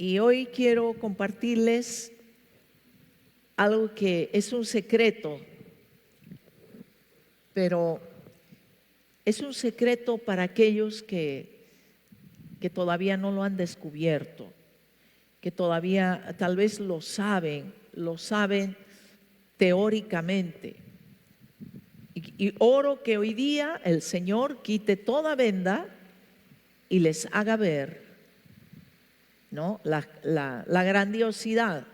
Y hoy quiero compartirles algo que es un secreto, pero es un secreto para aquellos que todavía no lo han descubierto, que todavía tal vez lo saben teóricamente. Y oro que hoy día el Señor quite toda venda y les haga ver, ¿no?, la grandiosidad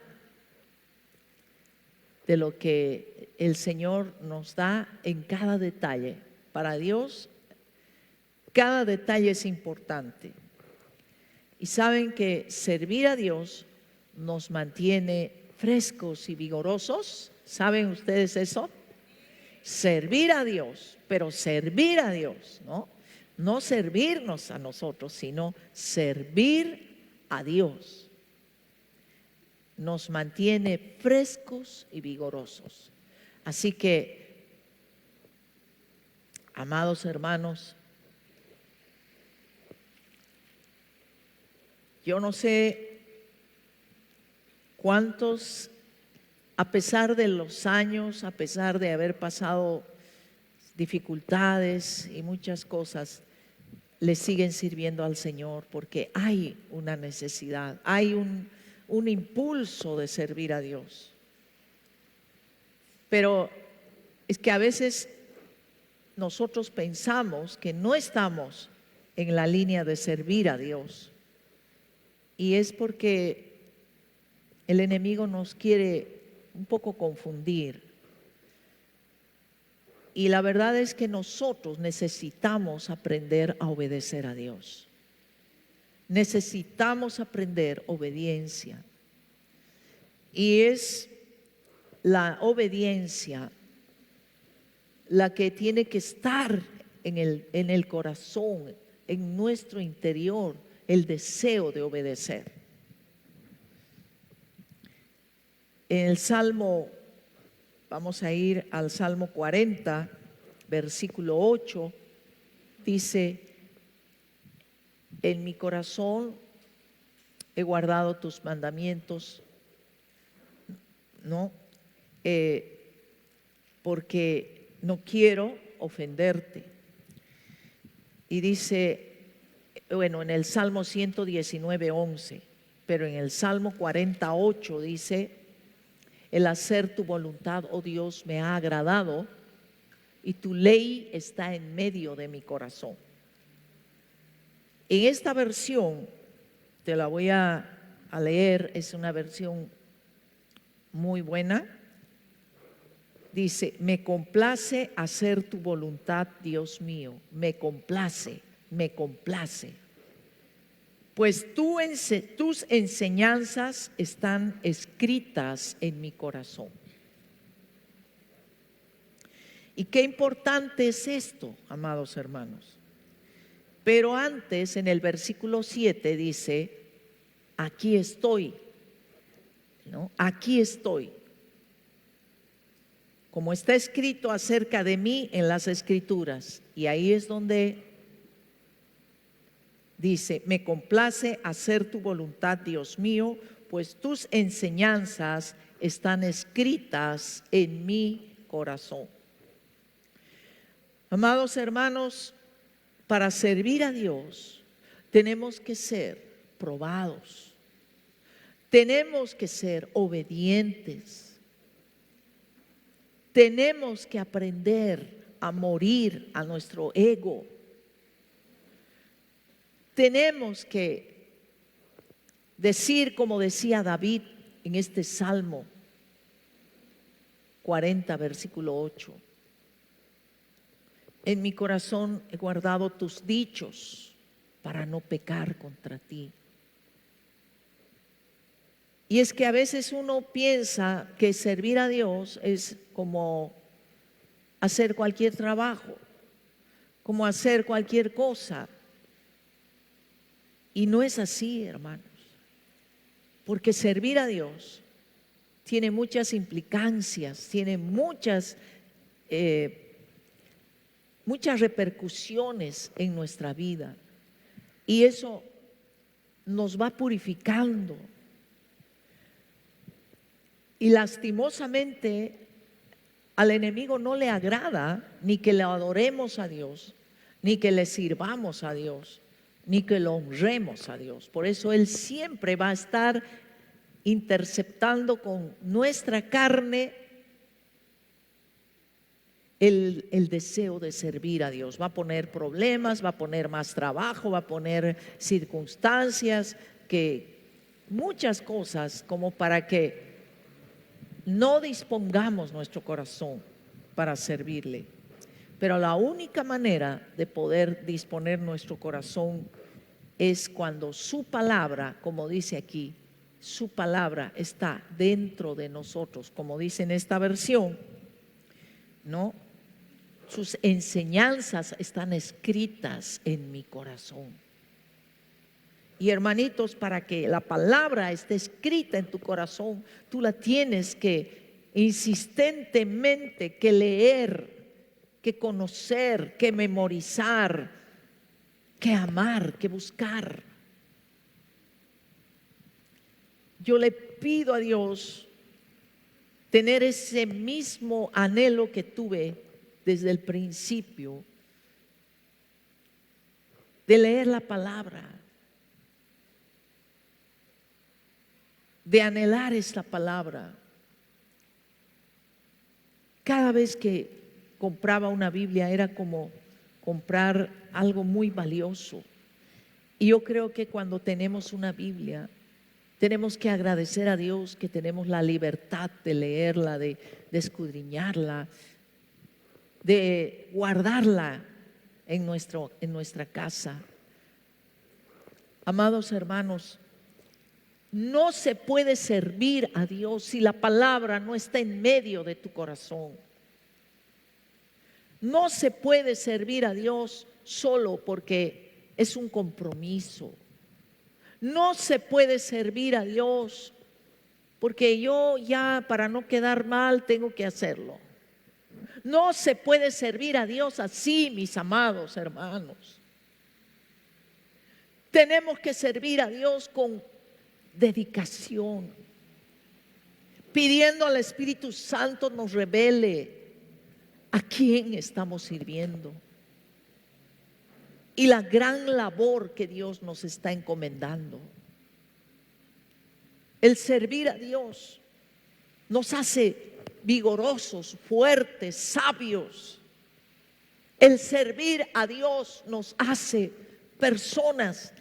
de lo que el Señor nos da en cada detalle. Para Dios, cada detalle es importante. Y saben que servir a Dios nos mantiene frescos y vigorosos. ¿Saben ustedes eso? Servir a Dios, pero servir a Dios, ¿no? No servirnos a nosotros, sino servir a Dios. Nos mantiene frescos y vigorosos. Así que, amados hermanos, yo no sé cuántos, a pesar de los años, a pesar de haber pasado dificultades y muchas cosas, le siguen sirviendo al Señor, porque hay una necesidad, hay un impulso de servir a Dios. Pero es que a veces nosotros pensamos que no estamos en la línea de servir a Dios. Y es porque el enemigo nos quiere un poco confundir. Y la verdad es que nosotros necesitamos aprender a obedecer a Dios. Necesitamos aprender obediencia. Y es la obediencia la que tiene que estar en el corazón, en nuestro interior, el deseo de obedecer. En el Salmo, vamos a ir al Salmo 40, versículo 8, dice: en mi corazón he guardado tus mandamientos, ¿no? Porque no quiero ofenderte. Y dice, bueno, en el Salmo 119, 11, pero en el Salmo 48 dice: el hacer tu voluntad, oh Dios, me ha agradado, y tu ley está en medio de mi corazón. En esta versión, te la voy a leer, es una versión muy buena. Dice: me complace hacer tu voluntad, Dios mío, me complace, pues tus enseñanzas están escritas en mi corazón. Y qué importante es esto, amados hermanos. Pero antes, en el versículo 7 dice: aquí estoy, ¿no? Aquí estoy. Como está escrito acerca de mí en las Escrituras. Y ahí es donde dice: me complace hacer tu voluntad, Dios mío, pues tus enseñanzas están escritas en mi corazón. Amados hermanos, para servir a Dios tenemos que ser probados, tenemos que ser obedientes, tenemos que aprender a morir a nuestro ego. Tenemos que decir, como decía David en este Salmo 40, versículo 8: en mi corazón he guardado tus dichos para no pecar contra ti. Y es que a veces uno piensa que servir a Dios es como hacer cualquier trabajo, como hacer cualquier cosa. Y no es así, hermanos, porque servir a Dios tiene muchas implicancias, tiene muchas repercusiones en nuestra vida. Y eso nos va purificando. Y lastimosamente al enemigo no le agrada ni que le adoremos a Dios, ni que le sirvamos a Dios, ni que lo honremos a Dios. Por eso Él siempre va a estar interceptando con nuestra carne el deseo de servir a Dios. Va a poner problemas, va a poner más trabajo, va a poner circunstancias, muchas cosas como para que no dispongamos nuestro corazón para servirle. Pero la única manera de poder disponer nuestro corazón es cuando su palabra, como dice aquí, su palabra está dentro de nosotros, como dice en esta versión, ¿no? Sus enseñanzas están escritas en mi corazón. Y hermanitos, para que la palabra esté escrita en tu corazón, tú la tienes que insistentemente que leer, que conocer, que memorizar, que amar, que buscar. Yo le pido a Dios tener ese mismo anhelo que tuve desde el principio de leer la palabra, de anhelar esta palabra. Cada vez que compraba una Biblia era como comprar algo muy valioso. Y yo creo que cuando tenemos una Biblia, tenemos que agradecer a Dios que tenemos la libertad de leerla, de escudriñarla, de guardarla en nuestra casa. Amados hermanos, no se puede servir a Dios si la palabra no está en medio de tu corazón. No se puede servir a Dios solo porque es un compromiso. No se puede servir a Dios porque yo ya para no quedar mal tengo que hacerlo. No se puede servir a Dios así, mis amados hermanos. Tenemos que servir a Dios con dedicación, pidiendo al Espíritu Santo nos revele a quién estamos sirviendo y la gran labor que Dios nos está encomendando. El servir a Dios nos hace vigorosos, fuertes, sabios. El servir a Dios nos hace personas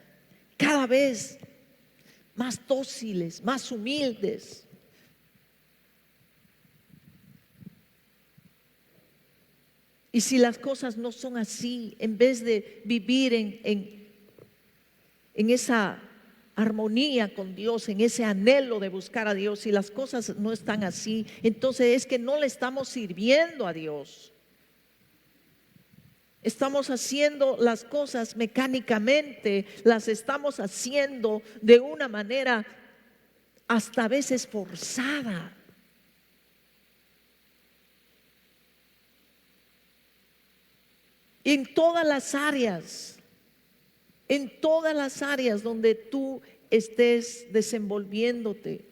cada vez más dóciles, más humildes. Y si las cosas no son así, en vez de vivir en esa armonía con Dios, en ese anhelo de buscar a Dios, si las cosas no están así, entonces es que no le estamos sirviendo a Dios. Estamos haciendo las cosas mecánicamente, las estamos haciendo de una manera hasta a veces forzada. En todas las áreas donde tú estés desenvolviéndote,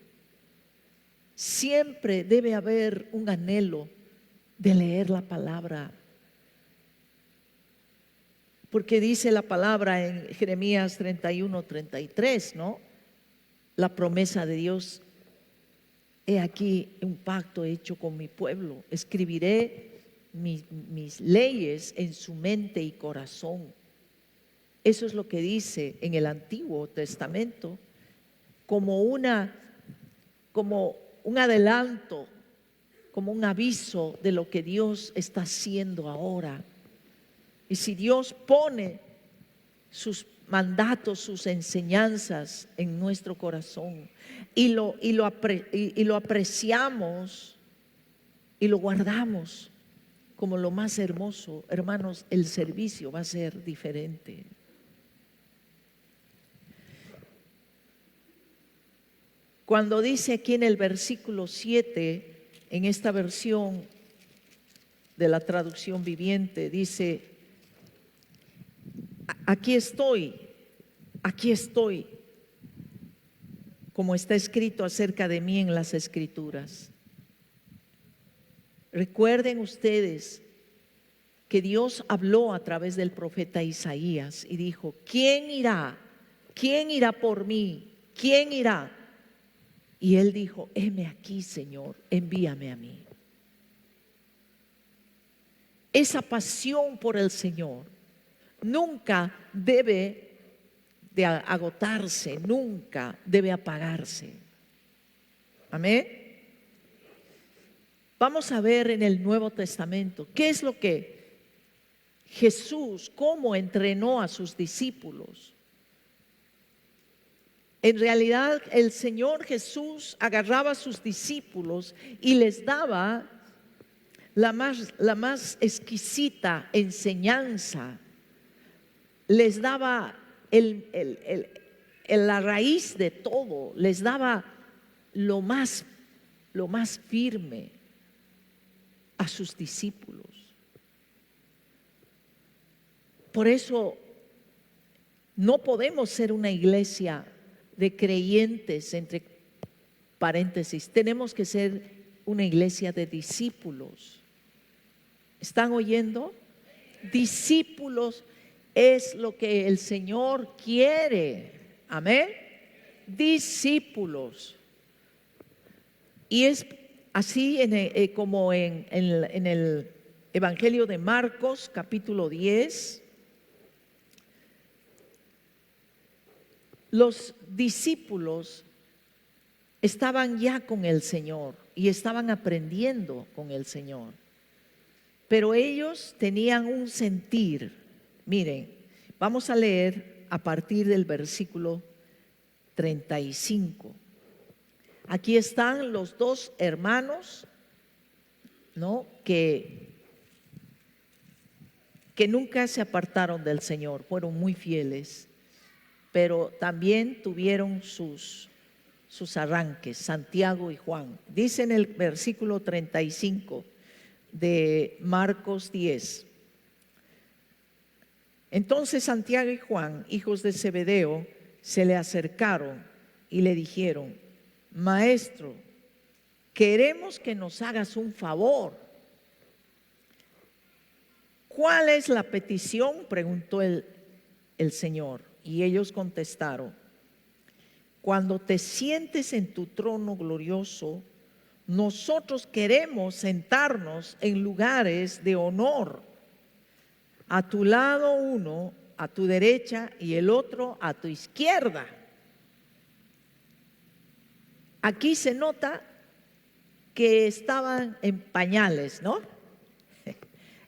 siempre debe haber un anhelo de leer la palabra. Porque dice la palabra en Jeremías 31:33, ¿no? La promesa de Dios: he aquí un pacto hecho con mi pueblo, escribiré mis leyes en su mente y corazón. Eso es lo que dice en el Antiguo Testamento, como un adelanto, como un aviso de lo que Dios está haciendo ahora. Y si Dios pone sus mandatos, sus enseñanzas en nuestro corazón y lo apreciamos y lo guardamos como lo más hermoso, hermanos, el servicio va a ser diferente. Cuando dice aquí en el versículo 7, en esta versión de la traducción viviente, dice: aquí estoy, como está escrito acerca de mí en las Escrituras. Recuerden ustedes que Dios habló a través del profeta Isaías y dijo: ¿quién irá? ¿Quién irá por mí? ¿Quién irá? Y él dijo: heme aquí, Señor, envíame a mí. Esa pasión por el Señor nunca debe de agotarse, nunca debe apagarse. Amén. Vamos a ver en el Nuevo Testamento qué es lo que Jesús, cómo entrenó a sus discípulos. En realidad, el Señor Jesús agarraba a sus discípulos y les daba la más exquisita enseñanza. Les daba la raíz de todo, les daba lo más firme a sus discípulos. Por eso no podemos ser una iglesia de creyentes, entre paréntesis, tenemos que ser una iglesia de discípulos. ¿Están oyendo? Discípulos es lo que el Señor quiere. Amén. Discípulos. Y es así como en el Evangelio de Marcos, capítulo 10. Los discípulos estaban ya con el Señor y estaban aprendiendo con el Señor. Pero ellos tenían un sentir. Miren, vamos a leer a partir del versículo 35. Aquí están los dos hermanos, ¿no? que nunca se apartaron del Señor, fueron muy fieles, pero también tuvieron sus arranques, Santiago y Juan. Dice en el versículo 35 de Marcos 10: entonces Santiago y Juan, hijos de Zebedeo, se le acercaron y le dijeron: Maestro, queremos que nos hagas un favor. ¿Cuál es la petición?, preguntó el Señor. Y ellos contestaron: cuando te sientes en tu trono glorioso, nosotros queremos sentarnos en lugares de honor, a tu lado uno, a tu derecha, y el otro a tu izquierda. Aquí se nota que estaban en pañales, ¿no?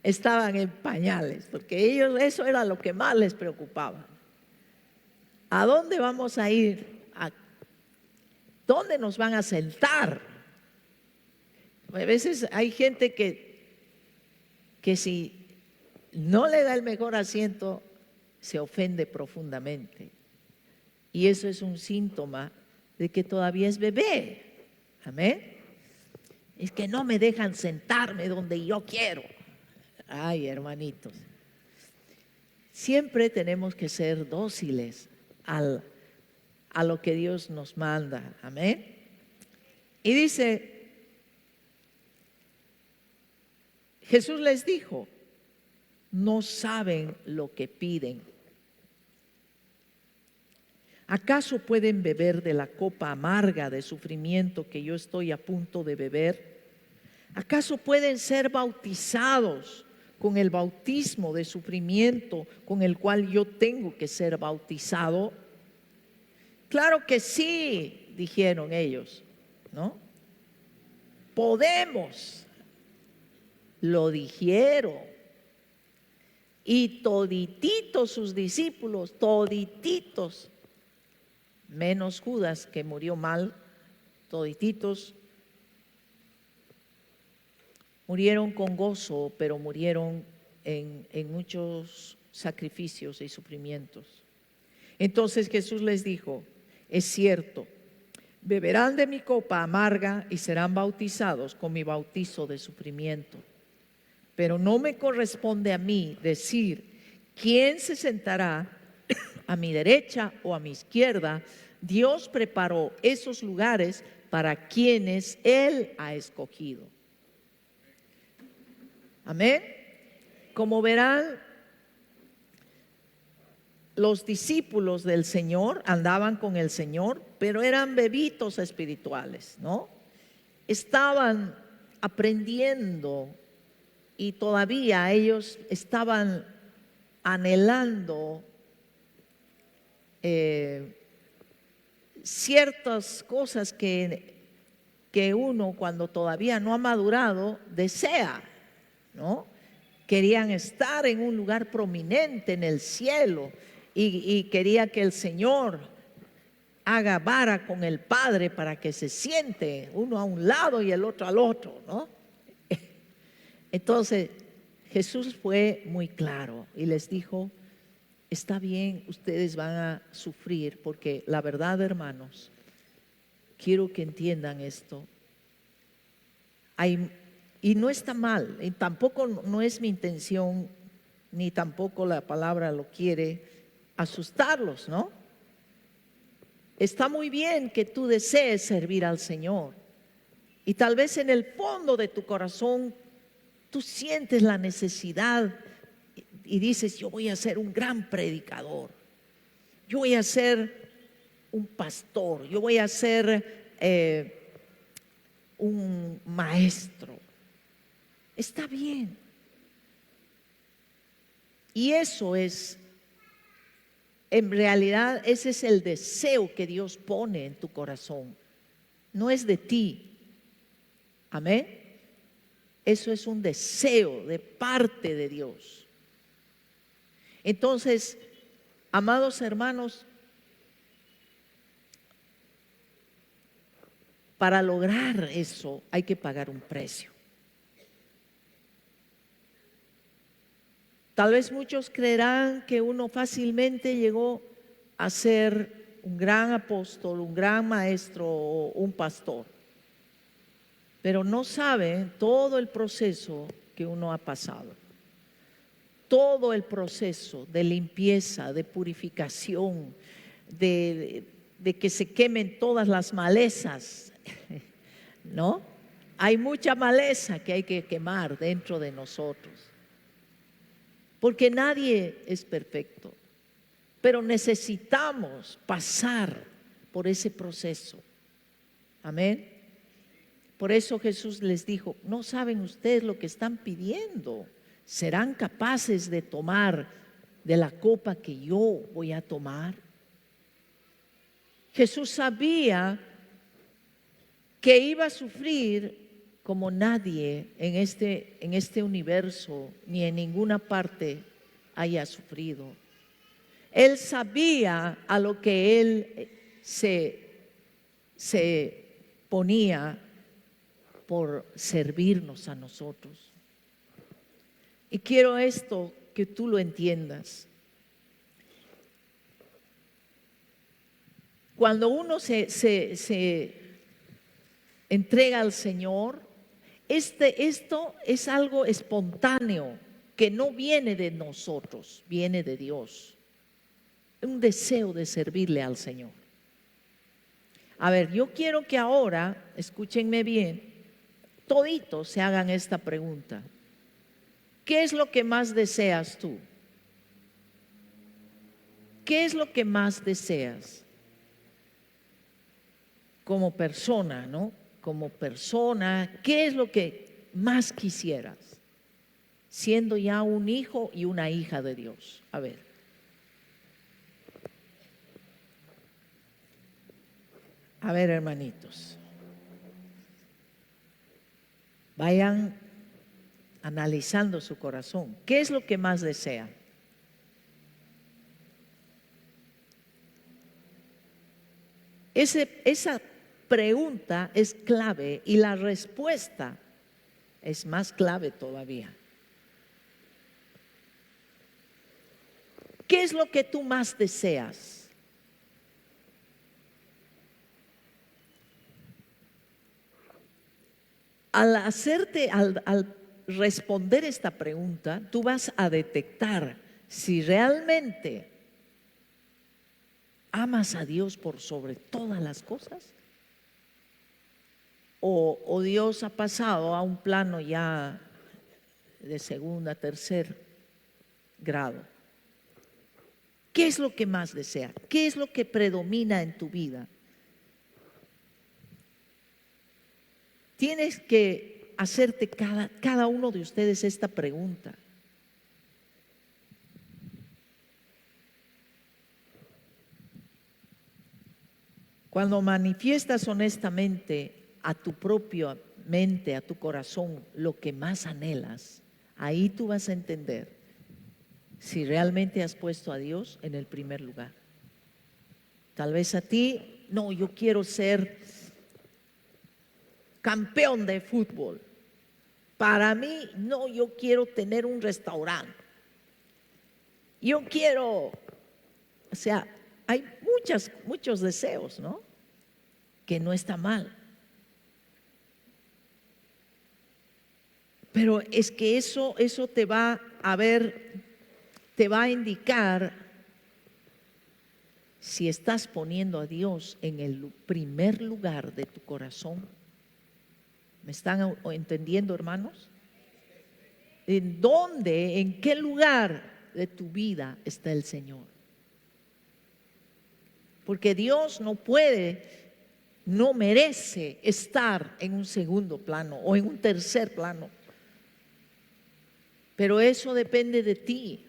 Estaban en pañales, porque ellos, eso era lo que más les preocupaba. ¿A dónde vamos a ir? ¿Dónde nos van a sentar? A veces hay gente que si no le da el mejor asiento, se ofende profundamente. Y eso es un síntoma de que todavía es bebé. Amén. Es que no me dejan sentarme donde yo quiero. Ay, hermanitos, siempre tenemos que ser dóciles a lo que Dios nos manda. Amén. Y dice, Jesús les dijo: no saben lo que piden. ¿Acaso pueden beber de la copa amarga de sufrimiento que yo estoy a punto de beber? ¿Acaso pueden ser bautizados con el bautismo de sufrimiento con el cual yo tengo que ser bautizado? Claro que sí, dijeron ellos, ¿no? Podemos. Lo dijeron. Y todititos sus discípulos, todititos, menos Judas, que murió mal, todititos murieron con gozo, pero murieron en muchos sacrificios y sufrimientos. Entonces Jesús les dijo: es cierto, beberán de mi copa amarga y serán bautizados con mi bautizo de sufrimiento, pero no me corresponde a mí decir quién se sentará a mi derecha o a mi izquierda Dios preparó esos lugares para quienes Él ha escogido. Amén. Como verán, los discípulos del Señor andaban con el Señor, pero eran bebitos espirituales, ¿no? Estaban aprendiendo y todavía ellos estaban anhelando ciertas cosas que uno cuando todavía no ha madurado desea, ¿no? Querían estar en un lugar prominente en el cielo y quería que el Señor haga vara con el Padre para que se siente uno a un lado y el otro al otro, ¿no? Entonces Jesús fue muy claro y les dijo: está bien, ustedes van a sufrir, porque la verdad, hermanos, quiero que entiendan esto. Y no está mal, y tampoco no es mi intención, ni tampoco la palabra lo quiere, asustarlos, ¿no? Está muy bien que tú desees servir al Señor, y tal vez en el fondo de tu corazón tú sientes la necesidad y dices: yo voy a ser un gran predicador, yo voy a ser un pastor, yo voy a ser un maestro. Está bien. Y eso es, en realidad, ese es el deseo que Dios pone en tu corazón. No es de ti. Amén. Eso es un deseo de parte de Dios. Entonces, amados hermanos, para lograr eso hay que pagar un precio. Tal vez muchos creerán que uno fácilmente llegó a ser un gran apóstol, un gran maestro o un pastor, pero no saben todo el proceso que uno ha pasado. Todo el proceso de limpieza, de purificación, de que se quemen todas las malezas, ¿no? Hay mucha maleza que hay que quemar dentro de nosotros, porque nadie es perfecto, pero necesitamos pasar por ese proceso. Amén. Por eso Jesús les dijo: no saben ustedes lo que están pidiendo. ¿Serán capaces de tomar de la copa que yo voy a tomar? Jesús sabía que iba a sufrir como nadie en este universo ni en ninguna parte haya sufrido. Él sabía a lo que Él se ponía por servirnos a nosotros. Y quiero esto que tú lo entiendas. Cuando uno se entrega al Señor, esto es algo espontáneo que no viene de nosotros, viene de Dios. Un deseo de servirle al Señor. A ver, yo quiero que ahora, escúchenme bien, toditos se hagan esta pregunta: ¿qué es lo que más deseas tú? ¿Qué es lo que más deseas? Como persona, ¿no? Como persona, ¿qué es lo que más quisieras? Siendo ya un hijo y una hija de Dios. A ver. A ver, hermanitos. Vayan analizando su corazón. ¿Qué es lo que más desea? Esa pregunta es clave y la respuesta es más clave todavía. ¿Qué es lo que tú más deseas? Al responder esta pregunta, tú vas a detectar si realmente ¿Amas a Dios por sobre todas las cosas? ¿O Dios ha pasado a un plano ya de segunda, tercer grado? ¿Qué es lo que más desea? ¿Qué es lo que predomina en tu vida? Tienes que hacerte cada uno de ustedes esta pregunta. Cuando manifiestas honestamente a tu propia mente, a tu corazón, lo que más anhelas, ahí tú vas a entender si realmente has puesto a Dios en el primer lugar. Tal vez a ti, no, yo quiero ser campeón de fútbol. Para mí, no, yo quiero tener un restaurante. Yo quiero, o sea, hay muchos deseos, ¿no? Que no está mal. Pero es que eso te va a indicar si estás poniendo a Dios en el primer lugar de tu corazón. ¿Me están entendiendo, hermanos? ¿En dónde, en qué lugar de tu vida está el Señor? Porque Dios no merece estar en un segundo plano o en un tercer plano. Pero eso depende de ti.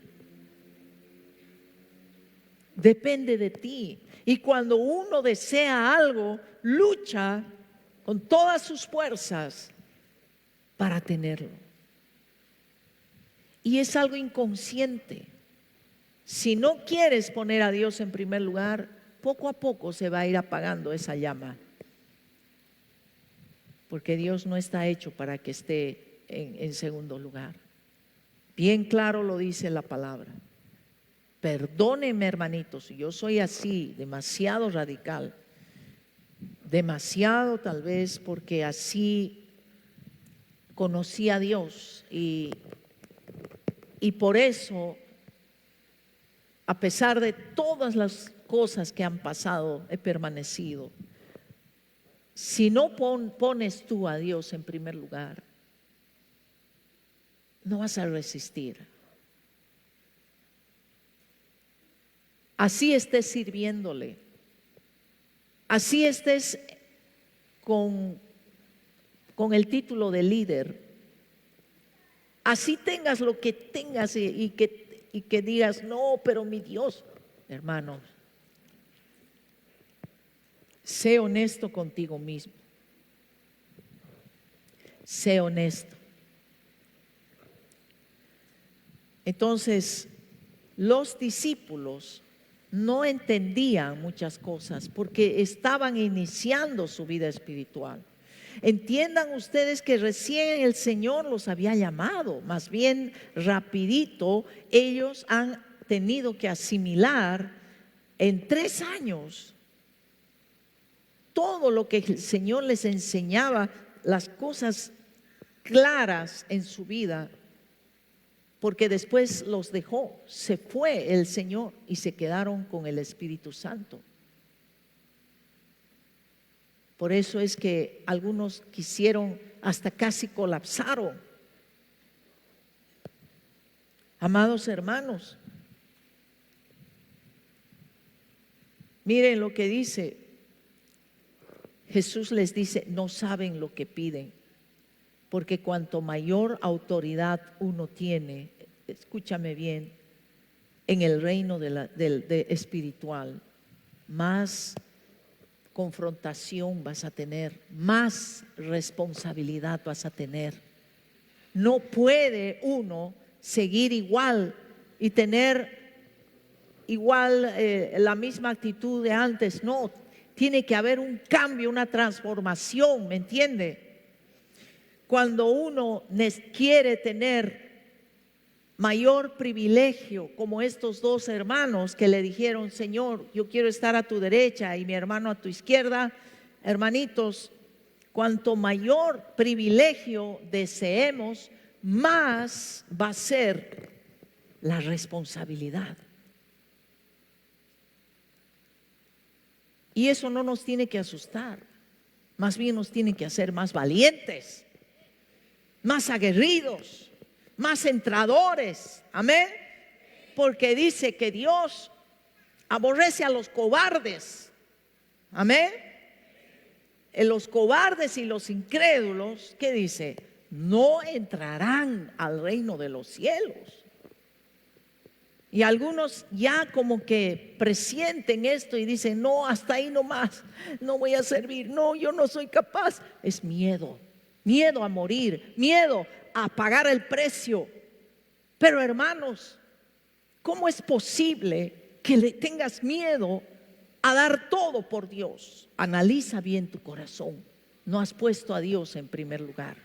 Depende de ti. Y cuando uno desea algo, lucha con todas sus fuerzas para tenerlo. Y es algo inconsciente. Si no quieres poner a Dios en primer lugar, poco a poco se va a ir apagando esa llama. Porque Dios no está hecho para que esté en segundo lugar. Bien claro lo dice la palabra. Perdónenme, hermanitos, yo soy así, demasiado radical, demasiado tal vez, porque así conocí a Dios y por eso, a pesar de todas las cosas que han pasado, he permanecido. Si no pones tú a Dios en primer lugar, no vas a resistir. Así estés sirviéndole, así estés con el título de líder, así tengas lo que tengas y que digas, no, pero mi Dios, hermanos, sé honesto contigo mismo, sé honesto. Entonces, los discípulos no entendían muchas cosas porque estaban iniciando su vida espiritual. Entiendan ustedes que recién el Señor los había llamado, más bien rapidito ellos han tenido que asimilar en 3 años todo lo que el Señor les enseñaba, las cosas claras en su vida. Porque después los dejó, se fue el Señor y se quedaron con el Espíritu Santo. Por eso es que algunos quisieron, hasta casi colapsaron. Amados hermanos, miren lo que dice. Jesús les dice, no saben lo que piden. Porque cuanto mayor autoridad uno tiene, escúchame bien, en el reino de espiritual, más confrontación vas a tener, más responsabilidad vas a tener. No puede uno seguir igual y tener igual la misma actitud de antes. No, tiene que haber un cambio, una transformación, ¿me entiende? Cuando uno quiere tener mayor privilegio, como estos 2 hermanos que le dijeron, Señor, yo quiero estar a tu derecha y mi hermano a tu izquierda. Hermanitos, cuanto mayor privilegio deseemos, más va a ser la responsabilidad. Y eso no nos tiene que asustar, más bien nos tiene que hacer más valientes, más aguerridos, más entradores. Amén. Porque dice que Dios aborrece a los cobardes. Amén. Los cobardes y los incrédulos, ¿qué dice? No entrarán al reino de los cielos. Y algunos ya como que presienten esto y dicen, no, hasta ahí nomás, no voy a servir, no, yo no soy capaz. Es miedo, miedo a morir, miedo a pagar el precio. Pero hermanos, ¿cómo es posible que le tengas miedo a dar todo por Dios? Analiza bien tu corazón. No has puesto a Dios en primer lugar.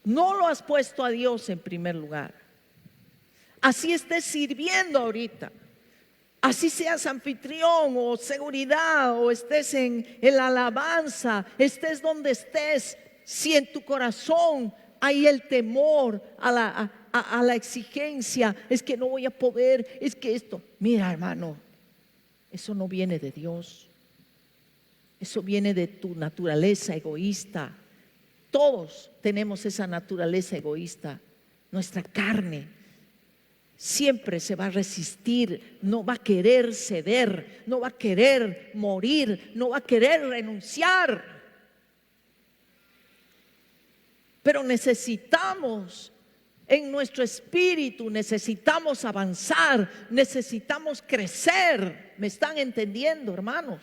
No lo has puesto a Dios en primer lugar. Así estés sirviendo ahorita, así seas anfitrión o seguridad, o estés en la alabanza, estés donde estés, si en tu corazón hay el temor a la exigencia, es que no voy a poder, es que esto, mira hermano, eso no viene de Dios, eso viene de tu naturaleza egoísta. Todos tenemos esa naturaleza egoísta, nuestra carne. Siempre se va a resistir, no va a querer ceder, no va a querer morir, no va a querer renunciar. Pero necesitamos en nuestro espíritu, necesitamos avanzar, necesitamos crecer. ¿Me están entendiendo, hermanos?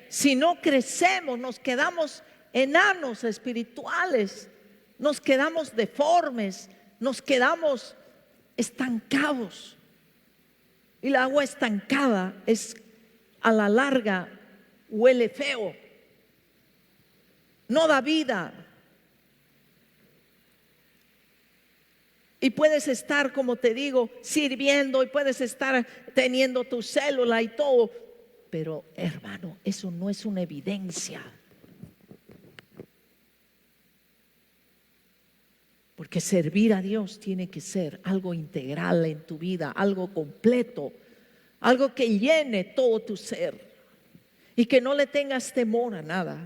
Si no crecemos, nos quedamos enanos espirituales, nos quedamos deformes, nos quedamos estancados. Y el agua estancada es, a la larga, huele feo, no da vida. Y puedes estar, como te digo, sirviendo, y puedes estar teniendo tu célula y todo, pero hermano, eso no es una evidencia. Porque servir a Dios tiene que ser algo integral en tu vida, algo completo, algo que llene todo tu ser y que no le tengas temor a nada.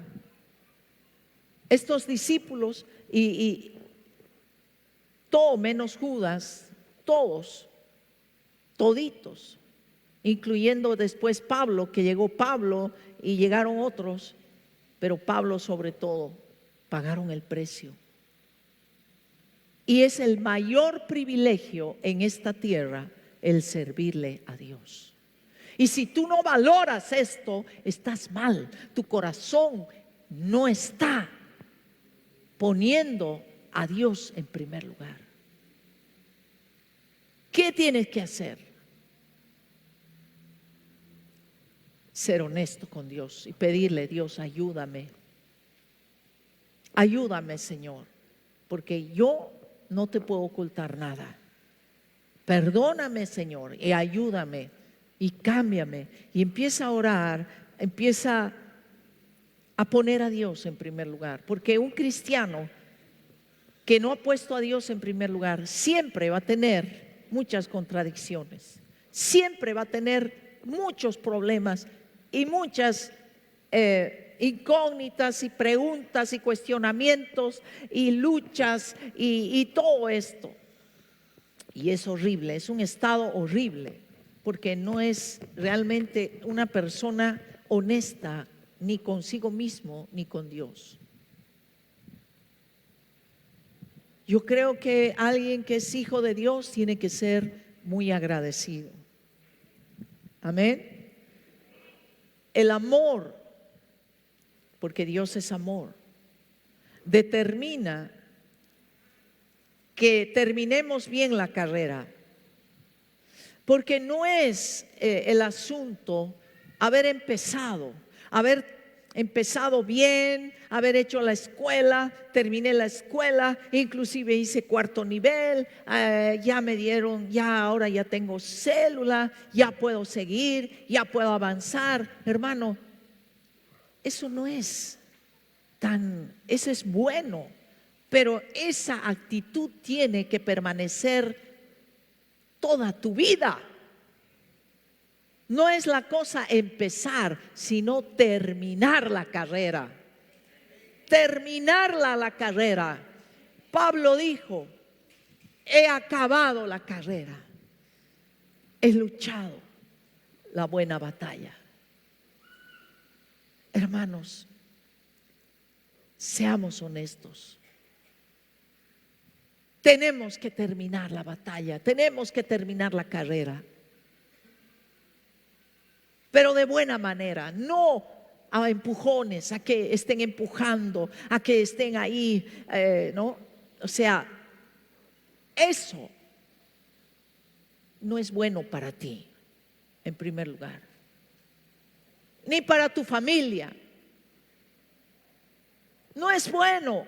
Estos discípulos y todo menos Judas, todos, toditos, incluyendo después Pablo, que llegó Pablo y llegaron otros, pero Pablo sobre todo, pagaron el precio. Y es el mayor privilegio en esta tierra el servirle a Dios. Y si tú no valoras esto, estás mal. Tu corazón no está poniendo a Dios en primer lugar. ¿Qué tienes que hacer? Ser honesto con Dios y pedirle, Dios, ayúdame. Ayúdame, Señor, porque yo no te puedo ocultar nada. Perdóname, Señor, y ayúdame y cámbiame. Y empieza a orar, empieza a poner a Dios en primer lugar. Porque un cristiano que no ha puesto a Dios en primer lugar siempre va a tener muchas contradicciones, siempre va a tener muchos problemas y muchas incógnitas y preguntas y cuestionamientos y luchas y todo esto. Y es horrible, es un estado horrible, porque no es realmente una persona honesta ni consigo mismo ni con Dios. Yo creo que alguien que es hijo de Dios tiene que ser muy agradecido. Amén. El amor, porque Dios es amor, determina que terminemos bien la carrera. Porque no es el asunto haber empezado bien, haber hecho la escuela, terminé la escuela, inclusive hice cuarto nivel, ya me dieron, ahora ya tengo célula, ya puedo seguir, ya puedo avanzar. Hermano, eso no es eso es bueno, pero esa actitud tiene que permanecer toda tu vida. No es la cosa empezar, sino terminar la carrera. Terminarla la carrera. Pablo dijo, he acabado la carrera. He luchado la buena batalla. Hermanos, seamos honestos. Tenemos que terminar la batalla, tenemos que terminar la carrera. Pero de buena manera, no a empujones, a que estén empujando, a que estén ahí, ¿no? O sea, eso no es bueno para ti, en primer lugar, ni para tu familia. No es bueno,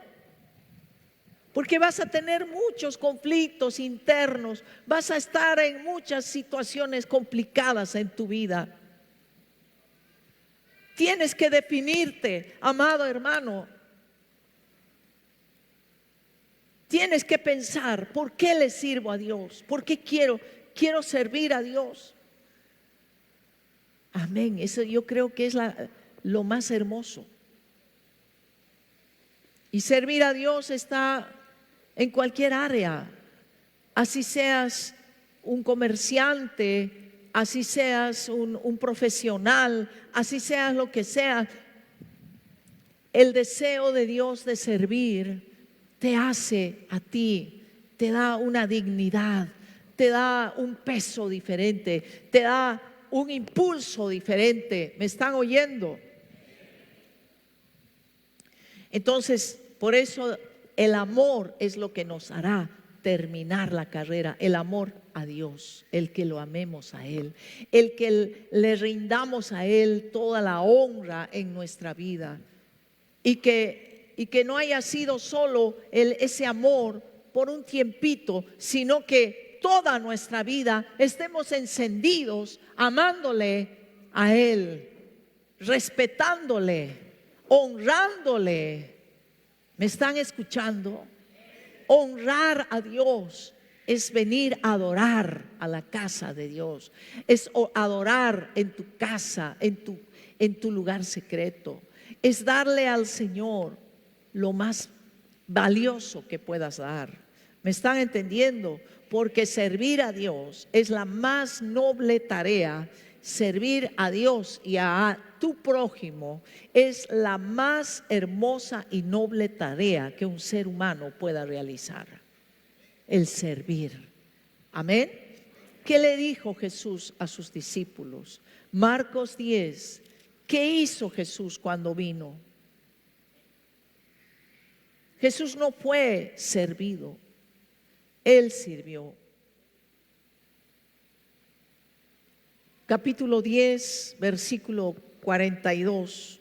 porque vas a tener muchos conflictos internos, vas a estar en muchas situaciones complicadas en tu vida. Tienes que definirte, amado hermano. Tienes que pensar, ¿por qué le sirvo a Dios? ¿Por qué quiero servir a Dios? Amén. Eso yo creo que es lo más hermoso. Y servir a Dios está en cualquier área. Así seas un comerciante, así seas un profesional, así seas lo que seas. El deseo de Dios de servir te hace a ti, te da una dignidad, te da un peso diferente, te da un impulso diferente. ¿Me están oyendo? Entonces, por eso el amor es lo que nos hará terminar la carrera, el amor a Dios, el que lo amemos a Él, el que le rindamos a Él toda la honra en nuestra vida y que no haya sido solo ese amor por un tiempito, sino que toda nuestra vida estemos encendidos amándole a Él, respetándole, honrándole. ¿Me están escuchando? Honrar a Dios es venir a adorar a la casa de Dios, es adorar en tu casa, en tu lugar secreto, es darle al Señor lo más valioso que puedas dar. ¿Me están entendiendo? Porque servir a Dios es la más noble tarea. Servir a Dios y a tu prójimo es la más hermosa y noble tarea que un ser humano pueda realizar. El servir. Amén. ¿Qué le dijo Jesús a sus discípulos? Marcos 10. ¿Qué hizo Jesús cuando vino? Jesús no fue servido, Él sirvió. Capítulo 10, versículo 42.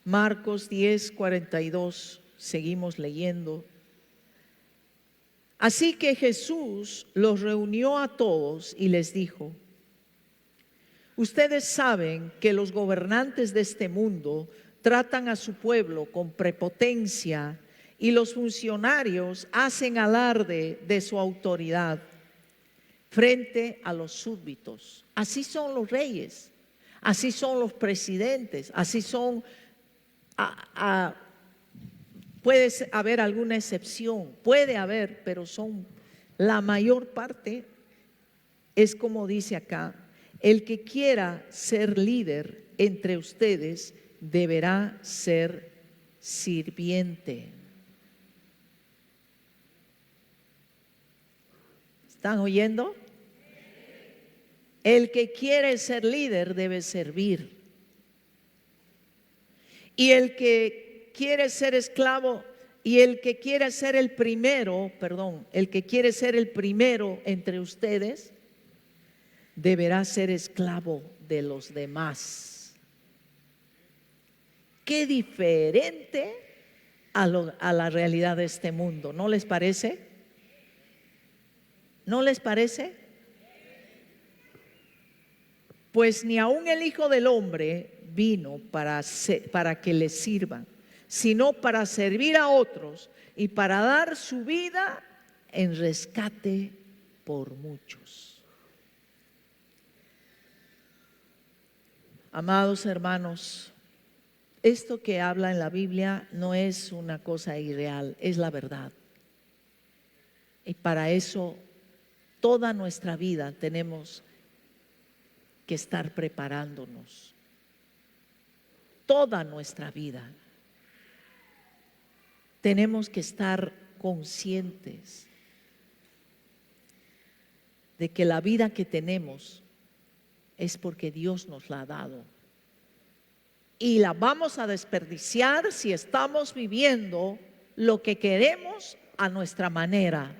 Marcos 10, 42. Seguimos leyendo. Así que Jesús los reunió a todos y les dijo: ustedes saben que los gobernantes de este mundo tratan a su pueblo con prepotencia y los funcionarios hacen alarde de su autoridad frente a los súbditos. Así son los reyes, así son los presidentes, así son. Puede haber alguna excepción, puede haber, pero son la mayor parte. Es como dice acá: el que quiera ser líder entre ustedes deberá ser sirviente. ¿Están oyendo? El que quiere ser líder debe servir. Y el que quiere ser esclavo y el que quiere ser el primero entre ustedes deberá ser esclavo de los demás. Qué diferente a la realidad de este mundo, ¿no les parece? ¿No les parece? Pues ni aun el Hijo del Hombre vino para que le sirvan, sino para servir a otros y para dar su vida en rescate por muchos. Amados hermanos, esto que habla en la Biblia no es una cosa irreal, es la verdad. Y para eso toda nuestra vida tenemos que estar preparándonos. Toda nuestra vida tenemos que estar conscientes de que la vida que tenemos es porque Dios nos la ha dado. Y la vamos a desperdiciar si estamos viviendo lo que queremos a nuestra manera.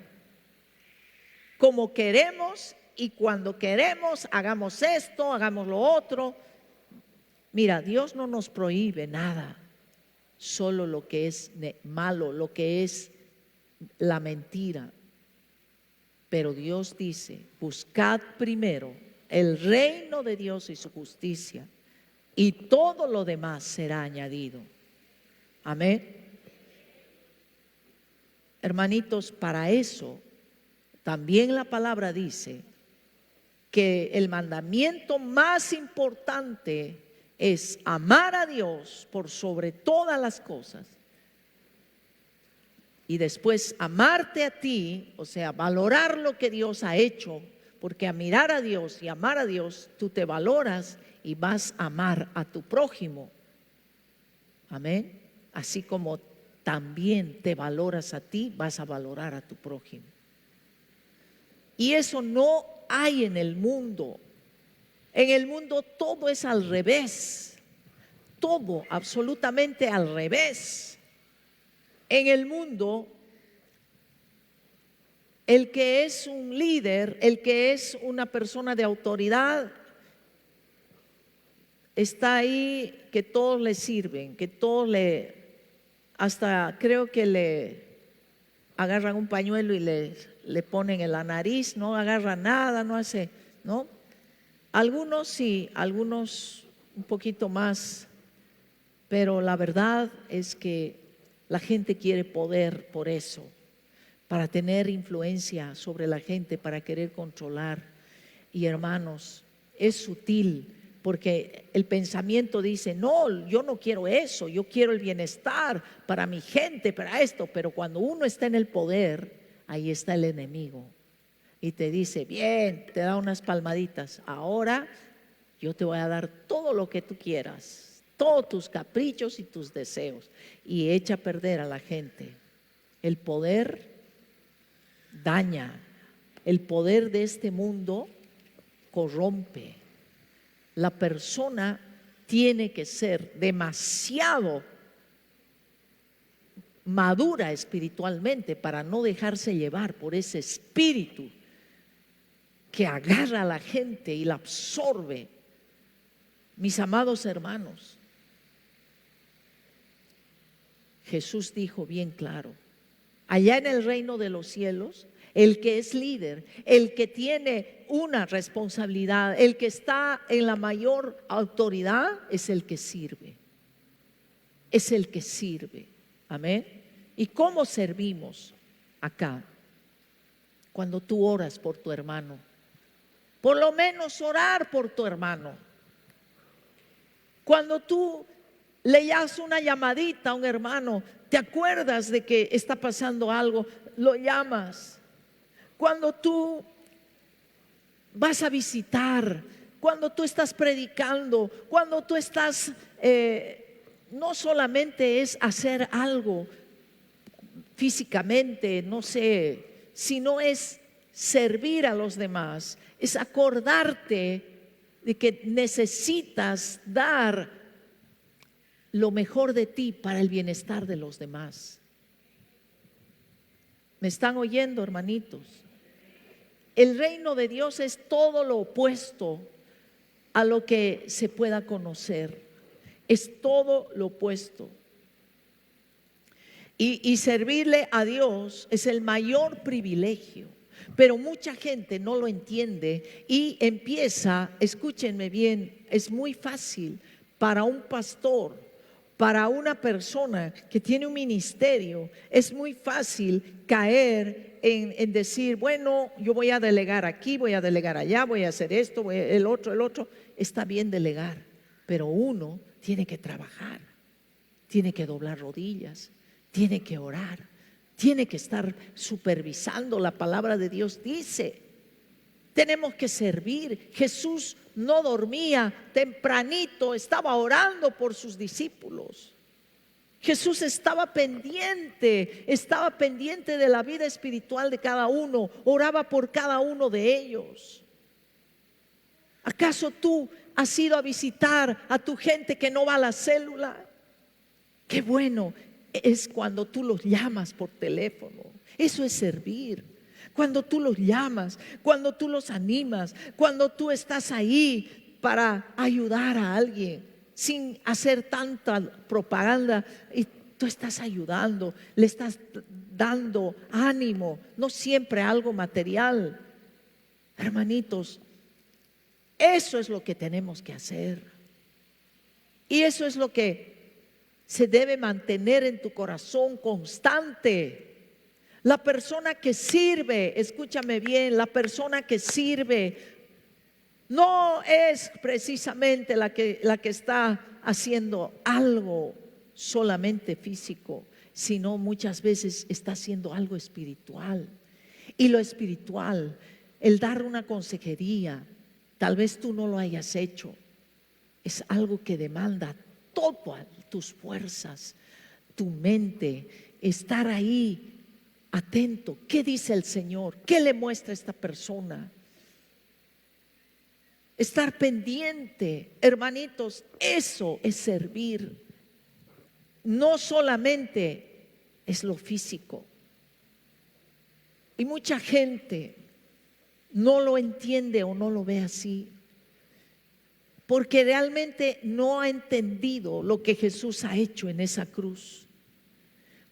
Como queremos y cuando queremos, hagamos esto, hagamos lo otro. Mira, Dios no nos prohíbe nada, solo lo que es malo, lo que es la mentira. Pero Dios dice, buscad primero el reino de Dios y su justicia, y todo lo demás será añadido. Amén. Hermanitos, para eso también la palabra dice que el mandamiento más importante es amar a Dios por sobre todas las cosas. Y después amarte a ti, o sea, valorar lo que Dios ha hecho, porque a mirar a Dios y amar a Dios, tú te valoras y vas a amar a tu prójimo. Amén. Así como también te valoras a ti, vas a valorar a tu prójimo. Y eso no hay en el mundo. En el mundo todo es al revés. Todo, absolutamente al revés. En el mundo, el que es un líder, el que es una persona de autoridad, está ahí que todos le sirven, que todos hasta creo que le agarran un pañuelo y le ponen en la nariz, no agarra nada, no hace, ¿no? Algunos sí, algunos un poquito más, pero la verdad es que la gente quiere poder por eso, para tener influencia sobre la gente, para querer controlar. Y hermanos, es sutil, porque el pensamiento dice, no, yo no quiero eso, yo quiero el bienestar para mi gente, para esto. Pero cuando uno está en el poder, ahí está el enemigo. Y te dice, bien, te da unas palmaditas. Ahora yo te voy a dar todo lo que tú quieras, todos tus caprichos y tus deseos. Y echa a perder a la gente. El poder daña. El poder de este mundo corrompe. La persona tiene que ser demasiado madura espiritualmente para no dejarse llevar por ese espíritu que agarra a la gente y la absorbe. Mis amados hermanos, Jesús dijo bien claro, allá en el reino de los cielos, el que es líder, el que tiene una responsabilidad, el que está en la mayor autoridad es el que sirve. Es el que sirve. Amén. ¿Y cómo servimos acá? Cuando tú oras por tu hermano, por lo menos orar por tu hermano. Cuando tú le das una llamadita a un hermano, te acuerdas de que está pasando algo, lo llamas. Cuando tú vas a visitar, cuando tú estás predicando, cuando tú estás, no solamente es hacer algo físicamente, no sé, sino es servir a los demás, es acordarte de que necesitas dar lo mejor de ti para el bienestar de los demás. ¿Me están oyendo, hermanitos? El reino de Dios es todo lo opuesto a lo que se pueda conocer. Es todo lo opuesto. Y servirle a Dios es el mayor privilegio. Pero mucha gente no lo entiende y empieza, escúchenme bien, es muy fácil para un pastor, para una persona que tiene un ministerio, es muy fácil caer en decir, bueno, yo voy a delegar aquí, voy a delegar allá, voy a hacer esto, el otro. Está bien delegar, pero uno tiene que trabajar, tiene que doblar rodillas, tiene que orar, tiene que estar supervisando. La palabra de Dios dice, tenemos que servir. Jesús no dormía, tempranito estaba orando por sus discípulos. Jesús estaba pendiente de la vida espiritual de cada uno, oraba por cada uno de ellos. ¿Acaso tú has ido a visitar a tu gente que no va a la célula? Qué bueno es cuando tú los llamas por teléfono. Eso es servir. Cuando tú los llamas, cuando tú los animas, cuando tú estás ahí para ayudar a alguien sin hacer tanta propaganda, y tú estás ayudando, le estás dando ánimo, no siempre algo material. Hermanitos, eso es lo que tenemos que hacer, y eso es lo que se debe mantener en tu corazón constante. La persona que sirve, escúchame bien, la persona que sirve no es precisamente la que está haciendo algo solamente físico, sino muchas veces está haciendo algo espiritual. Y lo espiritual, el dar una consejería, tal vez tú no lo hayas hecho, es algo que demanda todas tus fuerzas, tu mente, estar ahí atento. ¿Qué dice el Señor? ¿Qué le muestra a esta persona? Estar pendiente, hermanitos, eso es servir. No solamente es lo físico. Y mucha gente no lo entiende o no lo ve así, porque realmente no ha entendido lo que Jesús ha hecho en esa cruz.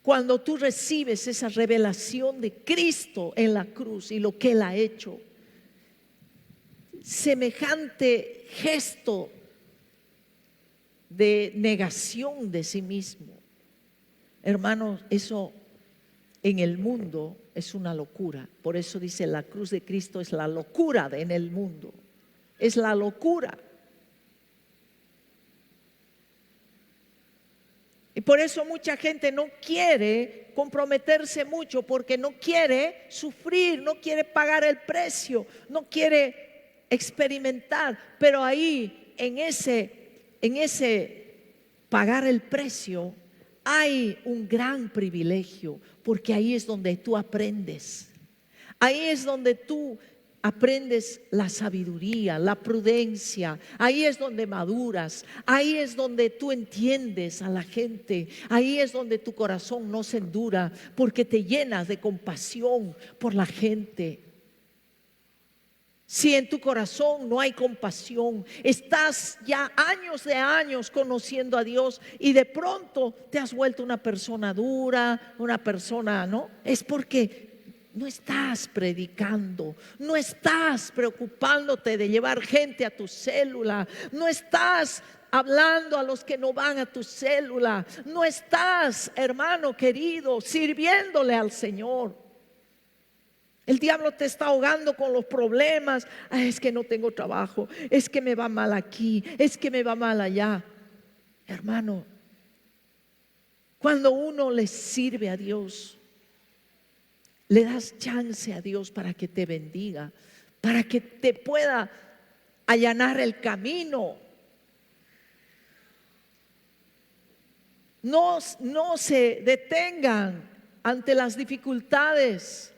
Cuando tú recibes esa revelación de Cristo en la cruz y lo que Él ha hecho, semejante gesto de negación de sí mismo, hermanos, eso en el mundo es una locura. Por eso dice, la cruz de Cristo es la locura en el mundo, es la locura. Y por eso mucha gente no quiere comprometerse mucho, porque no quiere sufrir, no quiere pagar el precio, no quiere experimentar. Pero ahí, en ese pagar el precio, hay un gran privilegio, porque ahí es donde tú aprendes. Ahí es donde tú aprendes la sabiduría, la prudencia. Ahí es donde maduras. Ahí es donde tú entiendes a la gente. Ahí es donde tu corazón no se endura, porque te llenas de compasión por la gente. Si en tu corazón no hay compasión, estás ya años de años conociendo a Dios y de pronto te has vuelto una persona dura, una persona, ¿no? Es porque no estás predicando, no estás preocupándote de llevar gente a tu célula, no estás hablando a los que no van a tu célula, no estás, hermano querido, sirviéndole al Señor. El diablo te está ahogando con los problemas. Es que no tengo trabajo, es que me va mal aquí, es que me va mal allá. Hermano, cuando uno le sirve a Dios, le das chance a Dios para que te bendiga, para que te pueda allanar el camino. No se detengan ante las dificultades.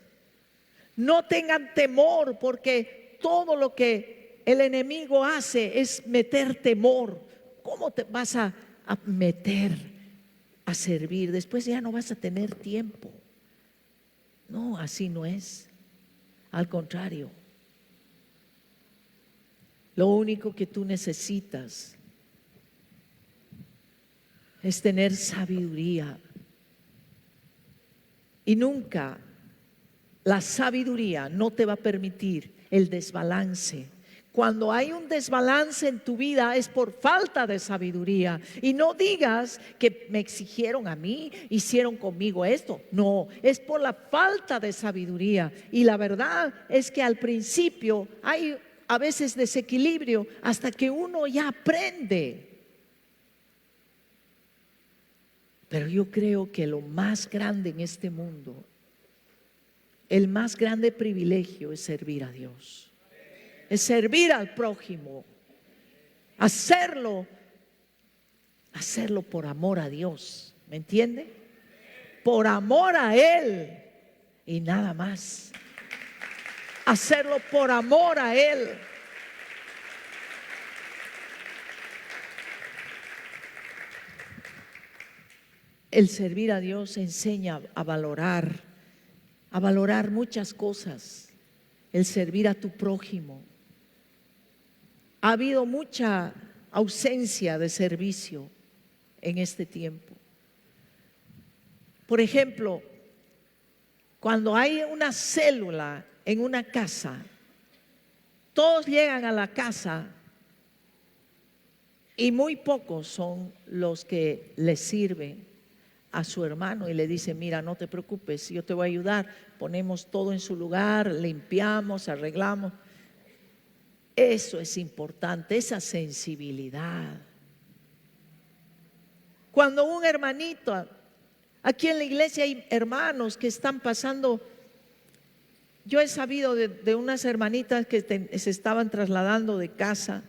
No tengan temor, porque todo lo que el enemigo hace es meter temor. ¿Cómo te vas a meter a servir? Después ya no vas a tener tiempo. No, así no es. Al contrario, lo único que tú necesitas es tener sabiduría. Y nunca la sabiduría no te va a permitir el desbalance. Cuando hay un desbalance en tu vida es por falta de sabiduría. Y no digas que me exigieron a mí, hicieron conmigo esto. No, es por la falta de sabiduría. Y la verdad es que al principio hay a veces desequilibrio hasta que uno ya aprende. Pero yo creo que lo más grande en este mundo, el más grande privilegio es servir a Dios, es servir al prójimo, hacerlo por amor a Dios, ¿me entiende? Por amor a Él y nada más. Hacerlo por amor a Él. El servir a Dios enseña a valorar muchas cosas. El servir a tu prójimo. Ha habido mucha ausencia de servicio en este tiempo. Por ejemplo, cuando hay una célula en una casa, todos llegan a la casa y muy pocos son los que le sirven a su hermano y le dicen: mira, no te preocupes, yo te voy a ayudar, ponemos todo en su lugar, limpiamos, arreglamos. Eso es importante, esa sensibilidad. Cuando un hermanito, aquí en la iglesia hay hermanos que están pasando. Yo he sabido de unas hermanitas que se estaban trasladando de casa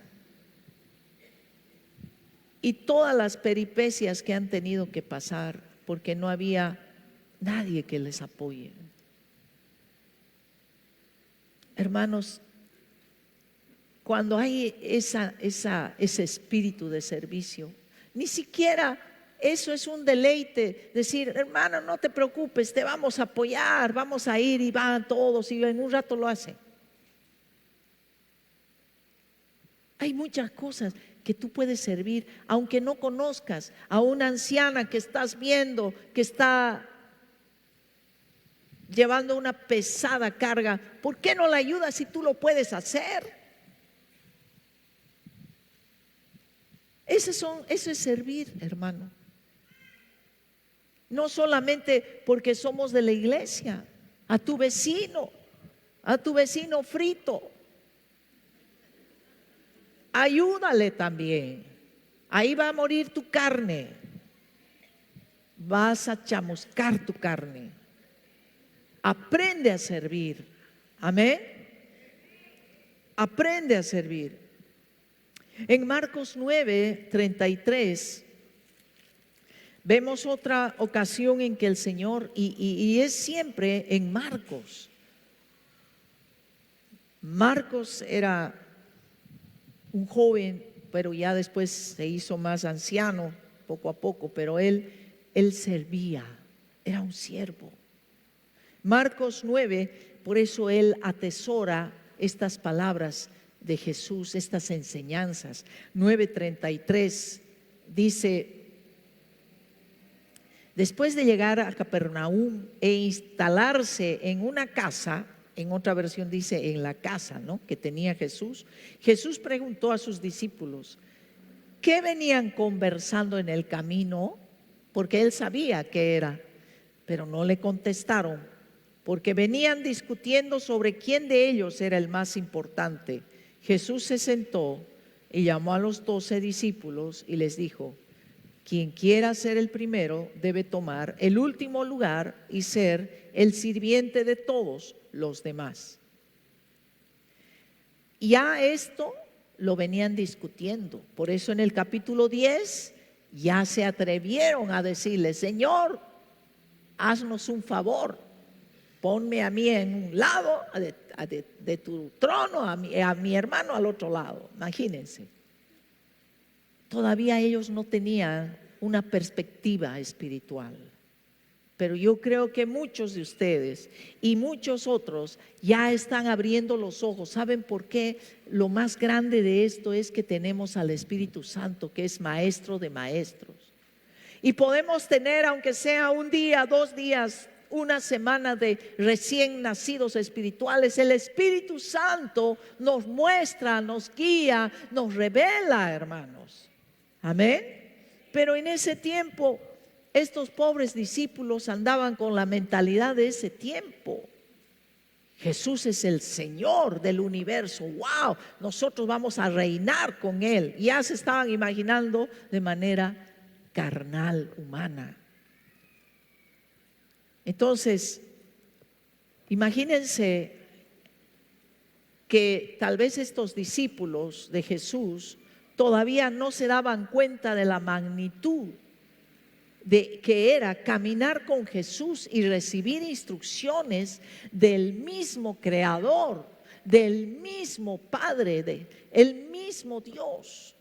y todas las peripecias que han tenido que pasar porque no había nadie que les apoye. Hermanos, cuando hay ese espíritu de servicio, ni siquiera eso es un deleite, decir: hermano, no te preocupes, te vamos a apoyar, vamos a ir, y van todos y en un rato lo hacen. Hay muchas cosas que tú puedes servir, aunque no conozcas a una anciana que estás viendo que está llevando una pesada carga. ¿Por qué no la ayudas si tú lo puedes hacer? Eso es servir, hermano. No solamente porque somos de la iglesia, a tu vecino frito, ayúdale también. Ahí va a morir tu carne, vas a chamuscar tu carne. Aprende a servir, amén. Aprende a servir. En Marcos 9:33 vemos otra ocasión en que el Señor, y es siempre en Marcos. Marcos era un joven, pero ya después se hizo más anciano poco a poco, pero él servía, era un siervo. Marcos 9, por eso él atesora estas palabras de Jesús, estas enseñanzas. 9:33 dice: después de llegar a Capernaum e instalarse en una casa, en otra versión dice en la casa, ¿no?, que tenía Jesús, Jesús preguntó a sus discípulos: ¿qué venían conversando en el camino? Porque él sabía qué era, pero no le contestaron, porque venían discutiendo sobre quién de ellos era el más importante. Jesús se sentó y llamó a los 12 discípulos y les dijo: quien quiera ser el primero debe tomar el último lugar y ser el sirviente de todos los demás. Ya esto lo venían discutiendo. Por eso en el capítulo 10 ya se atrevieron a decirle: Señor, haznos un favor, ponme a mí en un lado de tu trono, a mi hermano al otro lado. Imagínense. Todavía ellos no tenían una perspectiva espiritual. Pero yo creo que muchos de ustedes y muchos otros ya están abriendo los ojos. ¿Saben por qué? Lo más grande de esto es que tenemos al Espíritu Santo, que es maestro de maestros. Y podemos tener, aunque sea un día, 2 días, una semana de recién nacidos espirituales. El Espíritu Santo nos muestra, nos guía, nos revela, hermanos. Amén. Pero en ese tiempo estos pobres discípulos andaban con la mentalidad de ese tiempo. Jesús es el Señor del universo. ¡Wow! Nosotros vamos a reinar con Él. Ya se estaban imaginando de manera carnal, humana. Entonces, imagínense que tal vez estos discípulos de Jesús todavía no se daban cuenta de la magnitud de que era caminar con Jesús y recibir instrucciones del mismo Creador, del mismo Padre, del mismo Dios.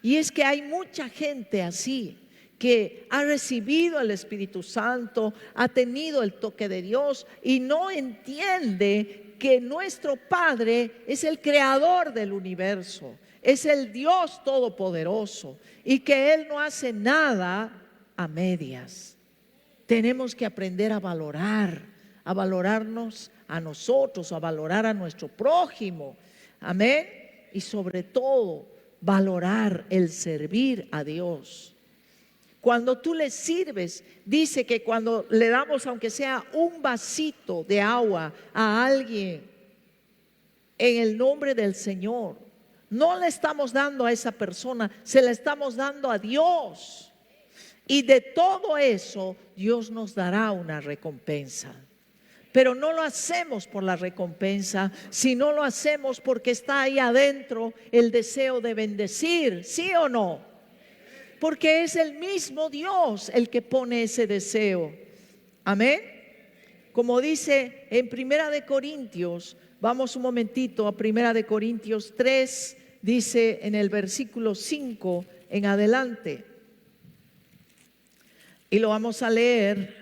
Y es que hay mucha gente así, que ha recibido el Espíritu Santo, ha tenido el toque de Dios y no entiende que nuestro Padre es el creador del universo, es el Dios todopoderoso y que Él no hace nada a medias. Tenemos que aprender a valorarnos a nosotros, a valorar a nuestro prójimo. Amén. Y sobre todo, valorar el servir a Dios. Cuando tú le sirves, dice que cuando le damos aunque sea un vasito de agua a alguien en el nombre del Señor, no le estamos dando a esa persona, se la estamos dando a Dios. Y de todo eso Dios nos dará una recompensa. Pero no lo hacemos por la recompensa, sino lo hacemos porque está ahí adentro el deseo de bendecir, ¿sí o no? Porque es el mismo Dios el que pone ese deseo. Amén. Como dice en Primera de Corintios, vamos un momentito a Primera de Corintios 3, dice en el versículo 5 en adelante. Y lo vamos a leer.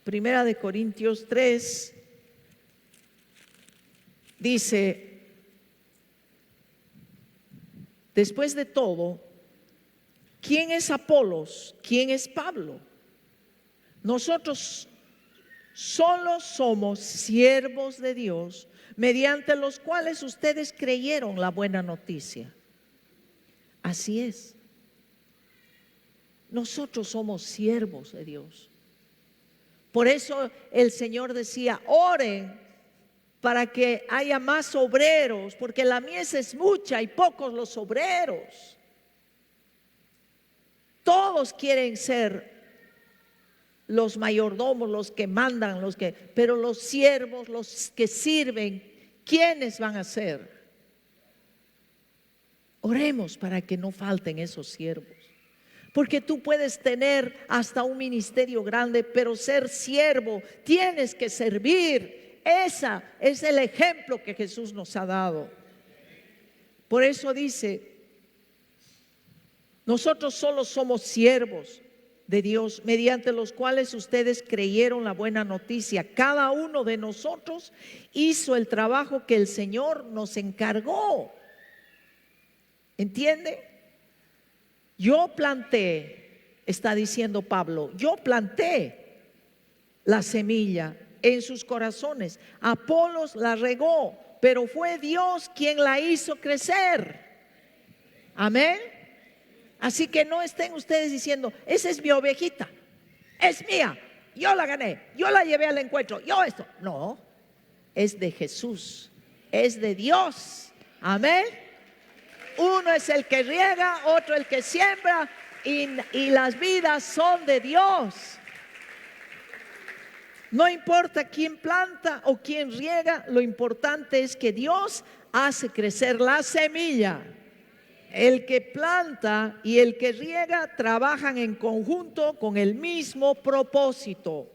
Primera de Corintios 3 dice: después de todo, ¿quién es Apolos? ¿Quién es Pablo? Nosotros solo somos siervos de Dios, mediante los cuales ustedes creyeron la buena noticia. Así es. Nosotros somos siervos de Dios. Por eso el Señor decía: oren para que haya más obreros, porque la mies es mucha y pocos los obreros. Todos quieren ser los mayordomos, los que mandan, pero los siervos, los que sirven, ¿quiénes van a ser? Oremos para que no falten esos siervos. Porque tú puedes tener hasta un ministerio grande, pero ser siervo, tienes que servir. Ese es el ejemplo que Jesús nos ha dado. Por eso dice: nosotros solo somos siervos de Dios, mediante los cuales ustedes creyeron la buena noticia. Cada uno de nosotros hizo el trabajo que el Señor nos encargó. ¿Entiende? Yo planté, está diciendo Pablo, yo planté la semilla en sus corazones. Apolos la regó, pero fue Dios quien la hizo crecer. Amén. Así que no estén ustedes diciendo: esa es mi ovejita, es mía, yo la gané, yo la llevé al encuentro, yo esto. No, es de Jesús, es de Dios. Amén. Uno es el que riega, otro el que siembra, y las vidas son de Dios. No importa quién planta o quién riega, lo importante es que Dios hace crecer la semilla. El que planta y el que riega trabajan en conjunto con el mismo propósito,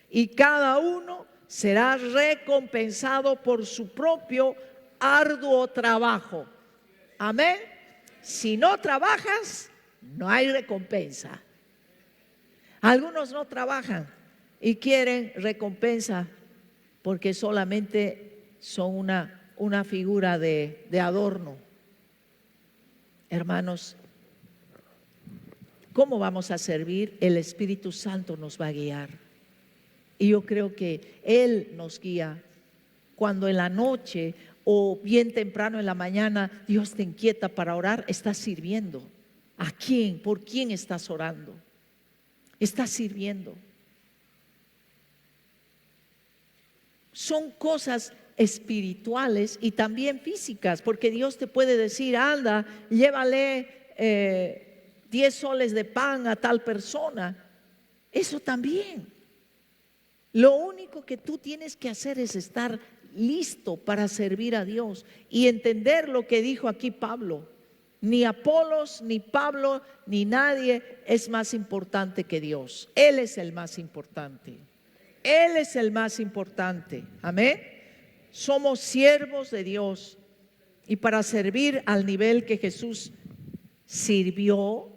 y cada uno será recompensado por su propio arduo trabajo. Amén. Si no trabajas, no hay recompensa. Algunos no trabajan y quieren recompensa porque solamente son una figura de adorno. Hermanos, ¿cómo vamos a servir? El Espíritu Santo nos va a guiar. Y yo creo que Él nos guía cuando en la noche o bien temprano en la mañana Dios te inquieta para orar. Estás sirviendo. ¿A quién? ¿Por quién estás orando? Estás sirviendo. Son cosas espirituales y también físicas, porque Dios te puede decir: anda, llévale 10 soles de pan a tal persona. Eso también. Lo único que tú tienes que hacer es estar listo para servir a Dios y entender lo que dijo aquí Pablo. Ni Apolos, ni Pablo, ni nadie es más importante que Dios. Él es el más importante. Él es el más importante. Amén. Somos siervos de Dios y para servir al nivel que Jesús sirvió,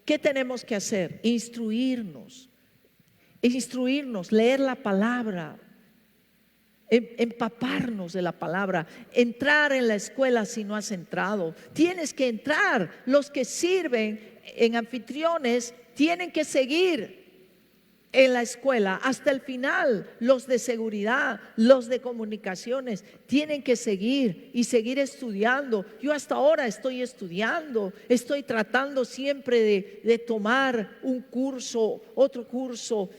¿qué tenemos que hacer? Instruirnos, leer la palabra, empaparnos de la palabra, entrar en la escuela si no has entrado. Tienes que entrar. Los que sirven en anfitriones tienen que seguir en la escuela hasta el final. Los de seguridad, los de comunicaciones tienen que seguir y seguir estudiando. Yo hasta ahora estoy estudiando, estoy tratando siempre de tomar un curso, otro curso,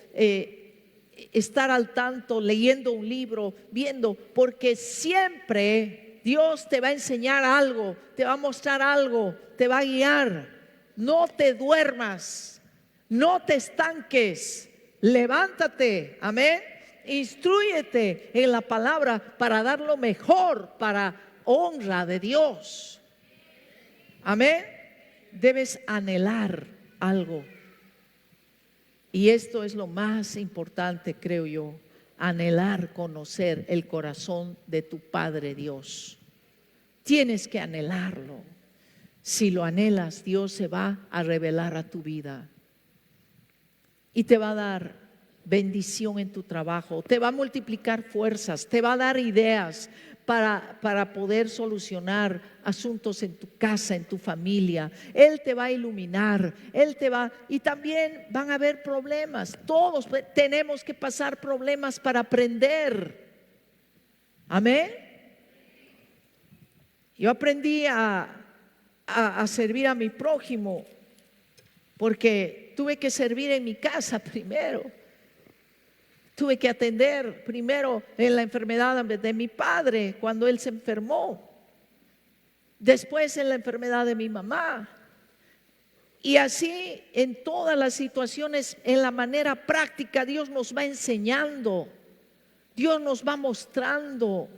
estar al tanto, leyendo un libro, viendo, porque siempre Dios te va a enseñar algo, te va a mostrar algo, te va a guiar. No te duermas, no te estanques, levántate, amén. Instrúyete en la palabra para dar lo mejor, para honra de Dios, amén. Debes anhelar algo. Y esto es lo más importante, creo yo, anhelar conocer el corazón de tu Padre Dios. Tienes que anhelarlo. Si lo anhelas, Dios se va a revelar a tu vida y te va a dar bendición en tu trabajo, te va a multiplicar fuerzas, te va a dar ideas para poder solucionar asuntos en tu casa, en tu familia. Él te va a iluminar, y también van a haber problemas. Todos tenemos que pasar problemas para aprender. Amén. Yo aprendí a servir a mi prójimo porque tuve que servir en mi casa primero. Tuve que atender primero en la enfermedad de mi padre cuando él se enfermó, después en la enfermedad de mi mamá, y así en todas las situaciones. En la manera práctica Dios nos va enseñando, Dios nos va mostrando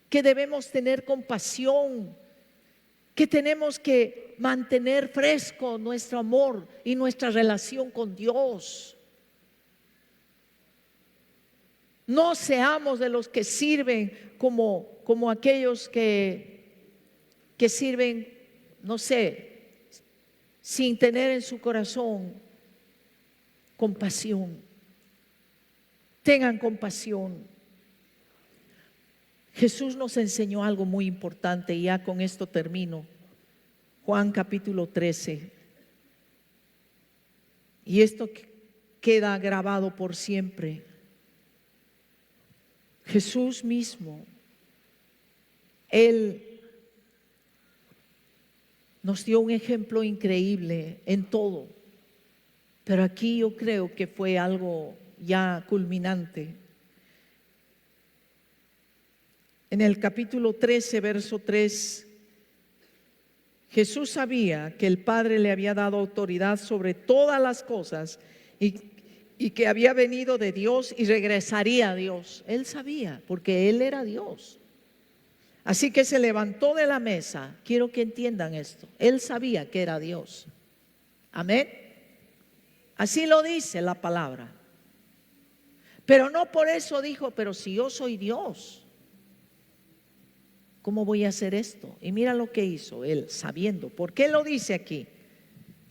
que debemos tener compasión, que tenemos que mantener fresco nuestro amor y nuestra relación con Dios. No seamos de los que sirven como aquellos que sirven, no sé, sin tener en su corazón compasión. Tengan compasión. Jesús nos enseñó algo muy importante y ya con esto termino. Juan capítulo 13. Y esto queda grabado por siempre. Jesús mismo, Él nos dio un ejemplo increíble en todo, pero aquí yo creo que fue algo ya culminante. En el capítulo 13, verso 3, Jesús sabía que el Padre le había dado autoridad sobre todas las cosas y que había venido de Dios y regresaría a Dios. Él sabía, porque Él era Dios. Así que se levantó de la mesa. Quiero que entiendan esto. Él sabía que era Dios. Amén. Así lo dice la palabra. Pero no por eso dijo, pero si yo soy Dios, ¿cómo voy a hacer esto? Y mira lo que hizo Él, sabiendo. ¿Por qué lo dice aquí?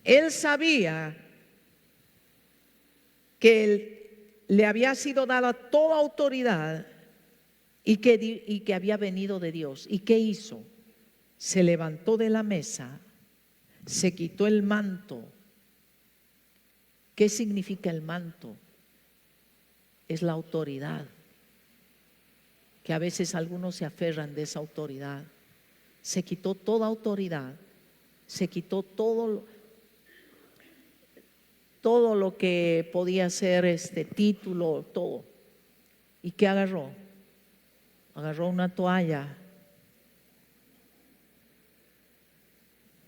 Él sabía que le había sido dada toda autoridad y que había venido de Dios. ¿Y qué hizo? Se levantó de la mesa, se quitó el manto. ¿Qué significa el manto? Es la autoridad, que a veces algunos se aferran de esa autoridad. Se quitó toda autoridad, se quitó todo lo que podía ser título, todo. ¿Y qué agarró? Agarró una toalla,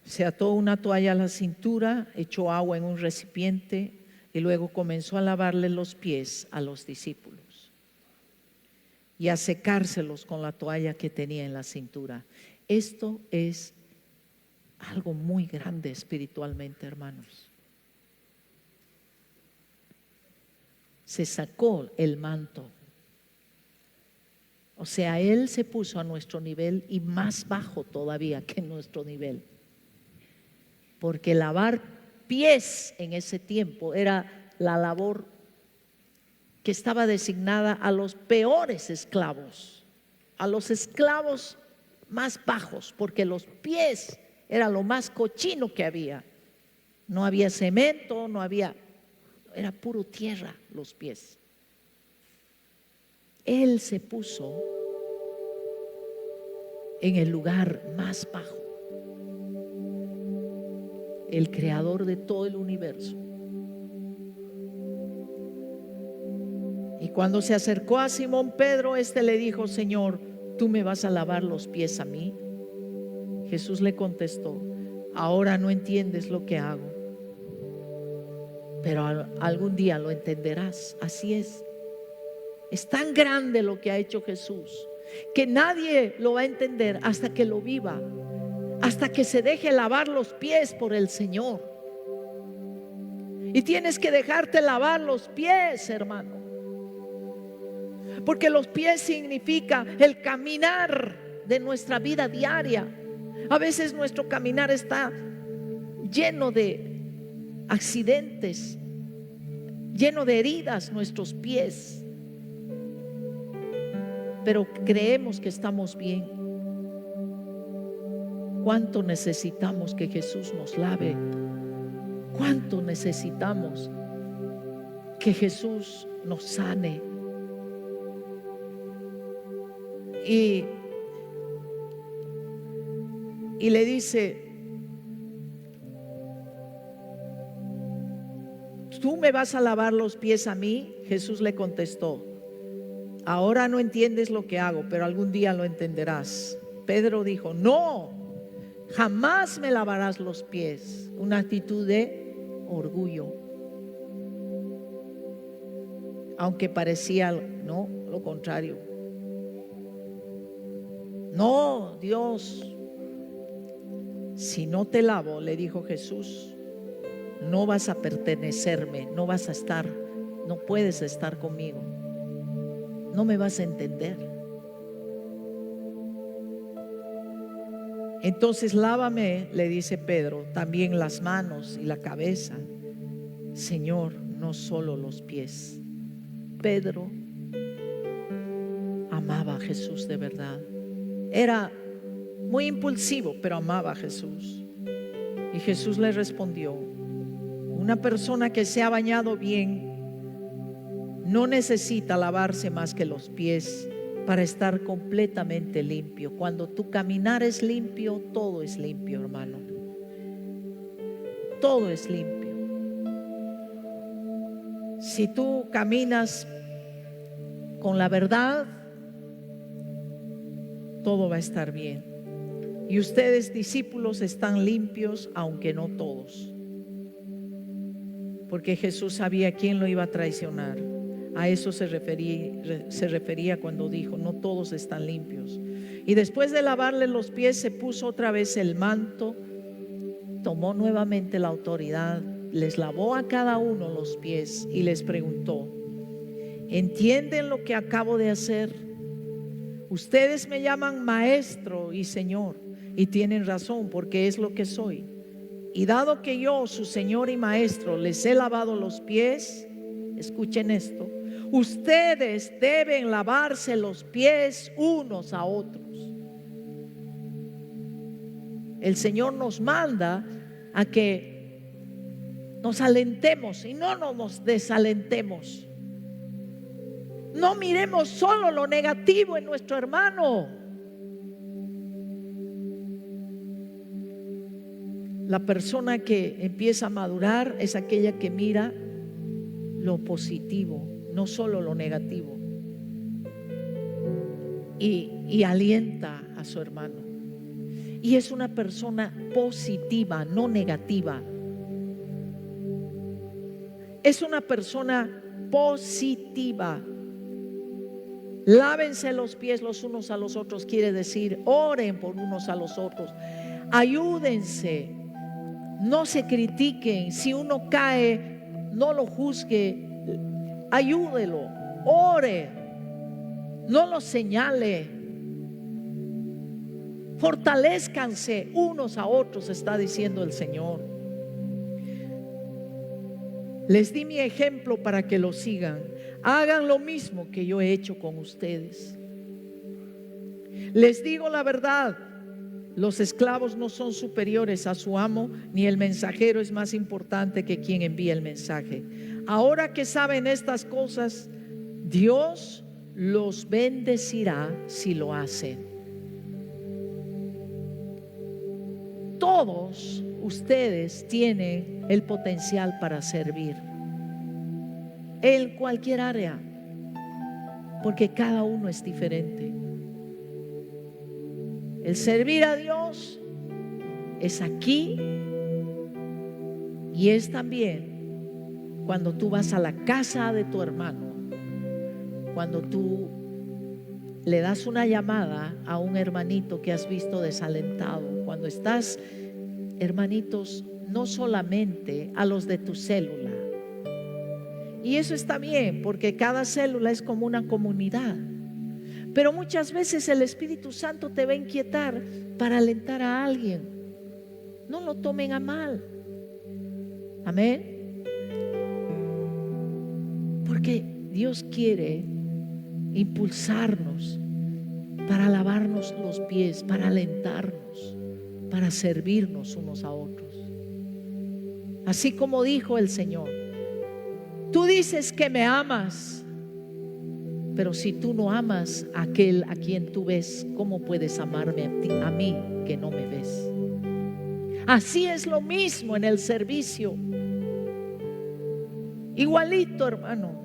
se ató una toalla a la cintura, echó agua en un recipiente, Y luego comenzó a lavarle los pies a los discípulos y a secárselos con la toalla que tenía en la cintura. Esto es algo muy grande espiritualmente, hermanos. Se sacó el manto. O sea, Él se puso a nuestro nivel y más bajo todavía que nuestro nivel. Porque lavar pies en ese tiempo era la labor que estaba designada a los peores esclavos, a los esclavos más bajos, porque los pies era lo más cochino que había. No había cemento, era puro tierra los pies. Él se puso en el lugar más bajo, el creador de todo el universo. Y cuando se acercó a Simón Pedro, éste le dijo: Señor, ¿tú me vas a lavar los pies a mí? Jesús le contestó: ahora no entiendes lo que hago, pero algún día lo entenderás. Así es. Es tan grande lo que ha hecho Jesús que nadie lo va a entender hasta que lo viva, hasta que se deje lavar los pies por el Señor. Y tienes que dejarte lavar los pies, hermano, porque los pies significa el caminar de nuestra vida diaria. A veces nuestro caminar está lleno de accidentes, lleno de heridas, nuestros pies, pero creemos que estamos bien. ¿Cuánto necesitamos que Jesús nos lave? ¿Cuánto necesitamos que Jesús nos sane? Y le dice: ¿tú me vas a lavar los pies a mí? Jesús le contestó: ahora no entiendes lo que hago, pero algún día lo entenderás. Pedro dijo: no, jamás me lavarás los pies. Una actitud de orgullo, aunque parecía no, lo contrario. No, Dios, si no te lavo, le dijo Jesús, no vas a pertenecerme, no vas a estar, no puedes estar conmigo, no me vas a entender. Entonces lávame, le dice Pedro, también las manos y la cabeza. Señor, no solo los pies. Pedro amaba a Jesús de verdad. Era muy impulsivo, pero amaba a Jesús. Y Jesús le respondió: una persona que se ha bañado bien no necesita lavarse más que los pies para estar completamente limpio. Cuando tu caminar es limpio, todo es limpio, hermano. Todo es limpio. Si tú caminas con la verdad, todo va a estar bien. Y ustedes, discípulos, están limpios, aunque no todos. Porque Jesús sabía quién lo iba a traicionar. A eso se refería cuando dijo: no todos están limpios. Y después de lavarle los pies, se puso otra vez el manto, tomó nuevamente la autoridad, les lavó a cada uno los pies y les preguntó: ¿entienden lo que acabo de hacer? Ustedes me llaman maestro y señor, y tienen razón, porque es lo que soy. Y dado que yo, su señor y maestro, les he lavado los pies, escuchen esto, ustedes deben lavarse los pies unos a otros. El Señor nos manda a que nos alentemos y no nos desalentemos. No miremos solo lo negativo en nuestro hermano. La persona que empieza a madurar es aquella que mira lo positivo, no solo lo negativo, y alienta a su hermano. Y es una persona positiva, no negativa. es una persona positiva. Lávense los pies los unos a los otros, quiere decir, oren por unos a los otros, ayúdense, no se critiquen. Si uno cae, no lo juzgue, ayúdelo, ore, no lo señale. Fortalezcanse unos a otros, está diciendo el Señor. Les di mi ejemplo para que lo sigan. Hagan lo mismo que yo he hecho con ustedes. Les digo la verdad, los esclavos no son superiores a su amo, ni el mensajero es más importante que quien envía el mensaje. Ahora que saben estas cosas, Dios los bendecirá si lo hacen. Todos ustedes tienen el potencial para servir en cualquier área, porque cada uno es diferente. El servir a Dios es aquí y es también cuando tú vas a la casa de tu hermano, cuando tú le das una llamada a un hermanito que has visto desalentado, cuando estás, hermanitos, no solamente a los de tu célula. Y eso está bien, porque cada célula es como una comunidad. Pero muchas veces el Espíritu Santo te va a inquietar para alentar a alguien. No lo tomen a mal. Amén. Porque Dios quiere impulsarnos para lavarnos los pies, para alentarnos, para servirnos unos a otros. Así como dijo el Señor: tú dices que me amas, pero si tú no amas a aquel a quien tú ves, ¿cómo puedes amarme a mí que no me ves? Así es lo mismo en el servicio. Igualito, hermano.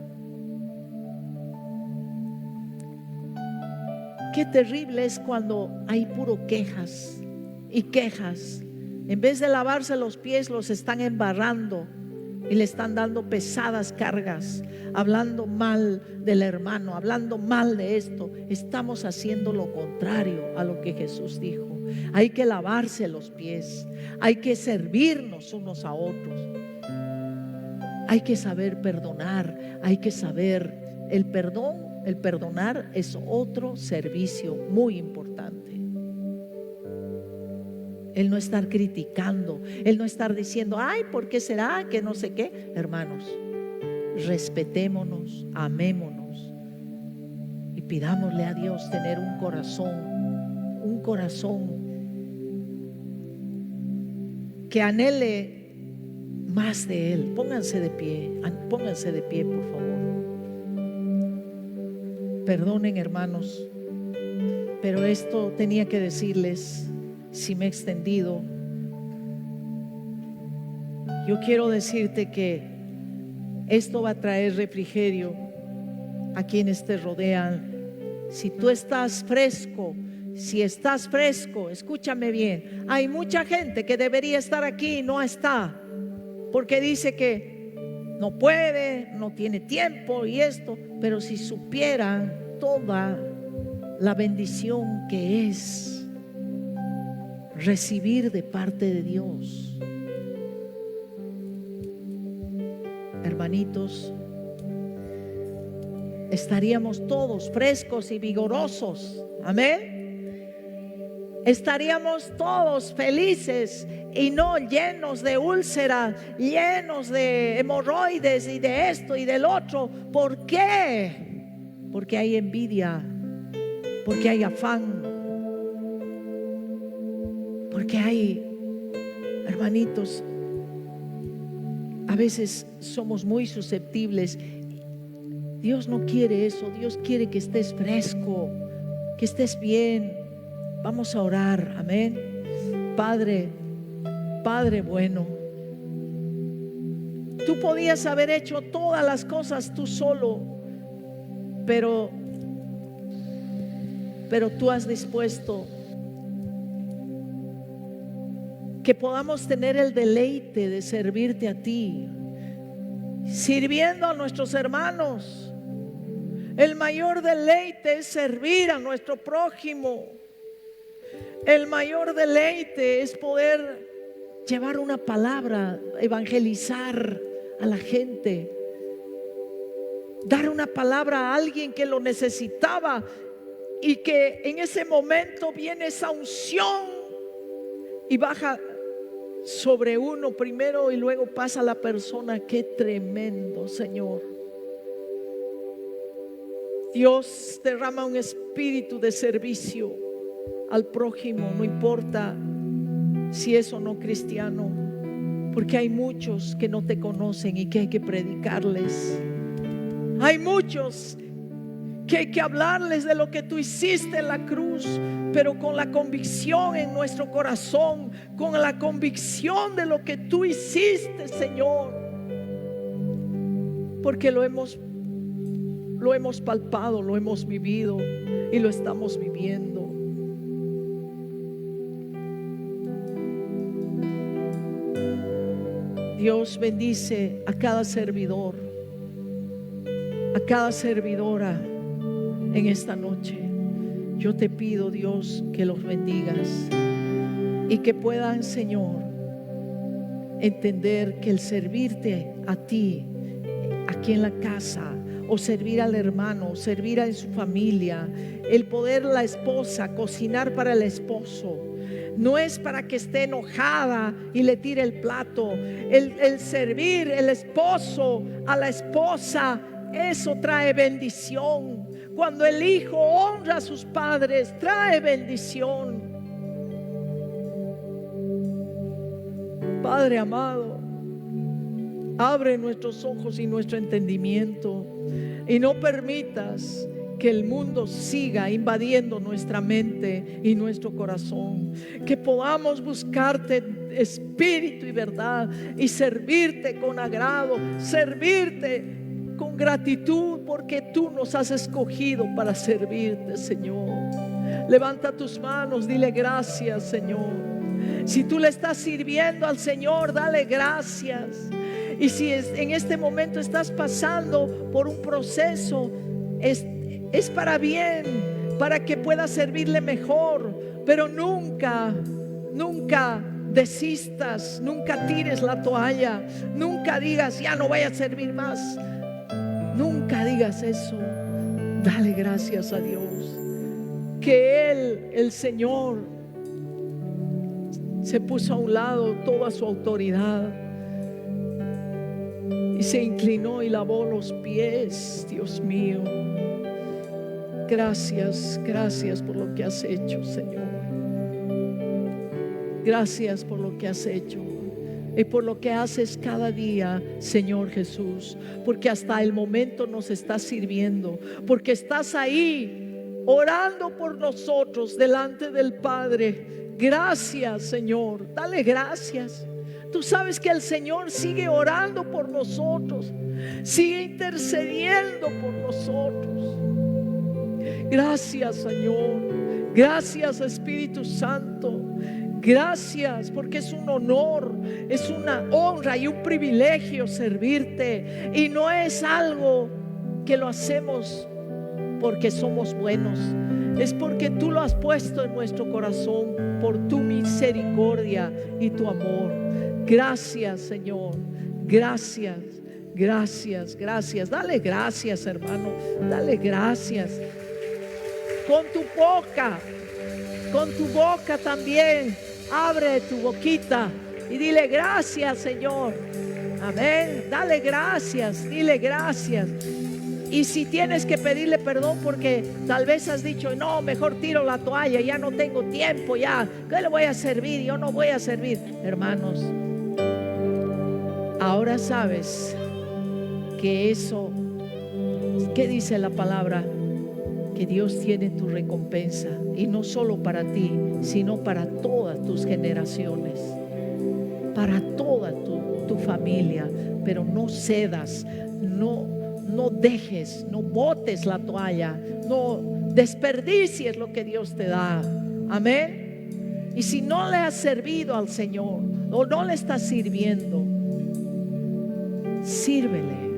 Qué terrible es cuando hay puro quejas y quejas. En vez de lavarse los pies, los están embarrando y le están dando pesadas cargas, hablando mal del hermano, hablando mal de esto. Estamos haciendo lo contrario a lo que Jesús dijo. Hay que lavarse los pies, hay que servirnos unos a otros, hay que saber perdonar, hay que saber el perdón. El perdonar es otro servicio muy importante. El no estar criticando, el no estar diciendo, ay, ¿por qué será que no sé qué? Hermanos, respetémonos, amémonos y pidámosle a Dios tener un corazón que anhele más de Él. Pónganse de pie, por favor. Perdonen, hermanos, pero esto tenía que decirles. Si me he extendido, yo quiero decirte que esto va a traer refrigerio a quienes te rodean. Si tú estás fresco, escúchame bien. Hay mucha gente que debería estar aquí y no está, porque dice que no puede, no tiene tiempo y esto. Pero si supieran toda la bendición que es recibir de parte de Dios, hermanitos, estaríamos todos frescos y vigorosos. Amén. Estaríamos todos felices y no llenos de úlceras, llenos de hemorroides y de esto y del otro. ¿Por qué? Porque hay envidia, porque hay afán, porque hay, hermanitos, a veces somos muy susceptibles. Dios no quiere eso. Dios quiere que estés fresco, que estés bien. Vamos a orar. Amén. Padre bueno, tú podías haber hecho todas las cosas tú solo, pero tú has dispuesto que podamos tener el deleite de servirte a ti. sirviendo a nuestros hermanos. El mayor deleite es servir a nuestro prójimo. El mayor deleite es poder llevar una palabra, evangelizar a la gente, dar una palabra a alguien que lo necesitaba, y que en ese momento viene esa unción y baja sobre uno primero y luego pasa a la persona. Qué tremendo, Señor. Dios derrama un espíritu de servicio al prójimo, no importa si es o no cristiano, porque hay muchos que no te conocen y que hay que predicarles. Hay muchos que hay que hablarles de lo que tú hiciste en la cruz, pero con la convicción en nuestro corazón, con la convicción de lo que tú hiciste, Señor, porque lo hemos palpado, lo hemos vivido y lo estamos viviendo. Dios bendice a cada servidor, a cada servidora en esta noche. Yo te pido, Dios, que los bendigas y que puedan, Señor, entender que el servirte a ti aquí en la casa, o servir al hermano, servir a su familia, el poder la esposa cocinar para el esposo, no es para que esté enojada y le tire el plato. El servir el esposo a la esposa, eso trae bendición. Cuando el hijo honra a sus padres, trae bendición. Padre amado, abre nuestros ojos y nuestro entendimiento, y no permitas que el mundo siga invadiendo nuestra mente y nuestro corazón. Que podamos buscarte espíritu y verdad, y servirte con agrado, servirte con gratitud, porque tú nos has escogido para servirte, Señor. Levanta tus manos, dile gracias, Señor. Si tú le estás sirviendo al Señor, dale gracias. Y si en este momento estás pasando por un proceso, es para bien, para que puedas servirle mejor. Pero nunca desistas, nunca tires la toalla, nunca digas ya no voy a servir más. Nunca digas eso. Dale gracias a Dios que Él, el Señor, se puso a un lado toda su autoridad y se inclinó y lavó los pies. Dios mío, gracias, gracias por lo que has hecho, Señor. Gracias por lo que has hecho y por lo que haces cada día, Señor Jesús, porque hasta el momento nos estás sirviendo, porque estás ahí orando por nosotros delante del Padre. Gracias, Señor, dale gracias. Tú sabes que el Señor sigue orando por nosotros, sigue intercediendo por nosotros. Gracias, Señor. Gracias, Espíritu Santo. Gracias, porque es un honor, es una honra y un privilegio servirte. Y no es algo que lo hacemos porque somos buenos, es porque tú lo has puesto en nuestro corazón por tu misericordia y tu amor. Gracias, Señor. Gracias, gracias, gracias. Dale gracias, hermano. Dale gracias. Con tu boca también, abre tu boquita y dile gracias, Señor. Amén. Dale gracias, dile gracias. Y si tienes que pedirle perdón porque tal vez has dicho no, mejor tiro la toalla, ya no tengo tiempo, ya, ¿qué le voy a servir? Yo no voy a servir. Hermanos, ahora sabes que eso, ¿qué dice la palabra? Que Dios tiene tu recompensa, y no solo para ti, sino para todas tus generaciones, para toda tu familia. Pero no cedas, no dejes, no botes la toalla, no desperdicies lo que Dios te da. Amén. Y si no le has servido al Señor o no le estás sirviendo, Sírvele,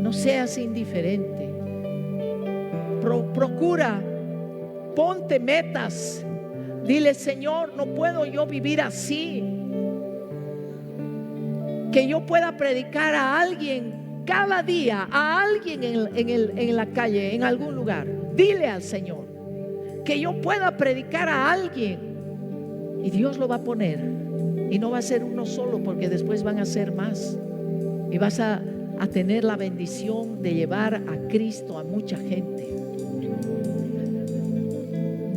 no seas indiferente. Procura, ponte metas. Dile: Señor, no puedo yo vivir así. Que yo pueda predicar a alguien cada día, a alguien en la calle, en algún lugar. Dile al Señor que yo pueda predicar a alguien, y Dios lo va a poner. Y no va a ser uno solo, porque después van a ser más, y vas a tener la bendición de llevar a Cristo a mucha gente.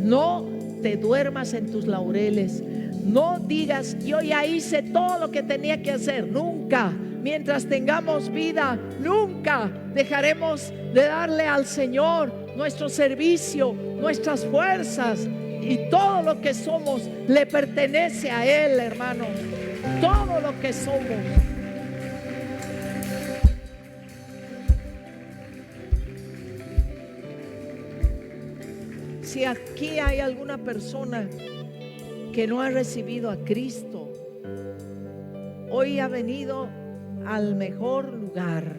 No te duermas en tus laureles. No digas: yo ya hice todo lo que tenía que hacer. Nunca, mientras tengamos vida, nunca dejaremos de darle al Señor nuestro servicio, nuestras fuerzas, y todo lo que somos le pertenece a Él, hermano. Todo lo que somos. Si aquí hay alguna persona que no ha recibido a Cristo, hoy ha venido al mejor lugar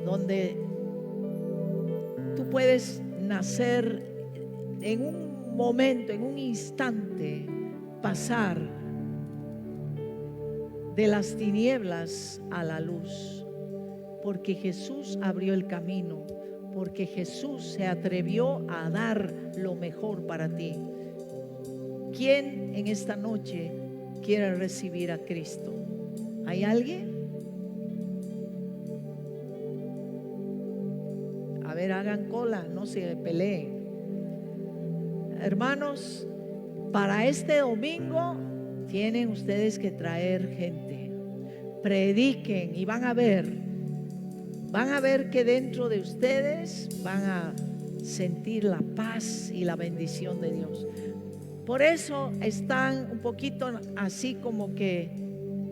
donde tú puedes nacer en un momento, en un instante, pasar de las tinieblas a la luz, porque Jesús abrió el camino, porque Jesús se atrevió a dar lo mejor para ti. ¿Quién en esta noche quiere recibir a Cristo? ¿Hay alguien? A ver, hagan cola, no se peleen. Hermanos, para este domingo tienen ustedes que traer gente. Prediquen y van a ver que dentro de ustedes van a sentir la paz y la bendición de Dios. Por eso están un poquito así, como que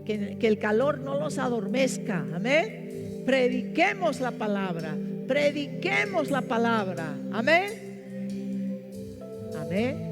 el calor no los adormezca. Amén. Prediquemos la palabra. Prediquemos la palabra. Amén. Amén.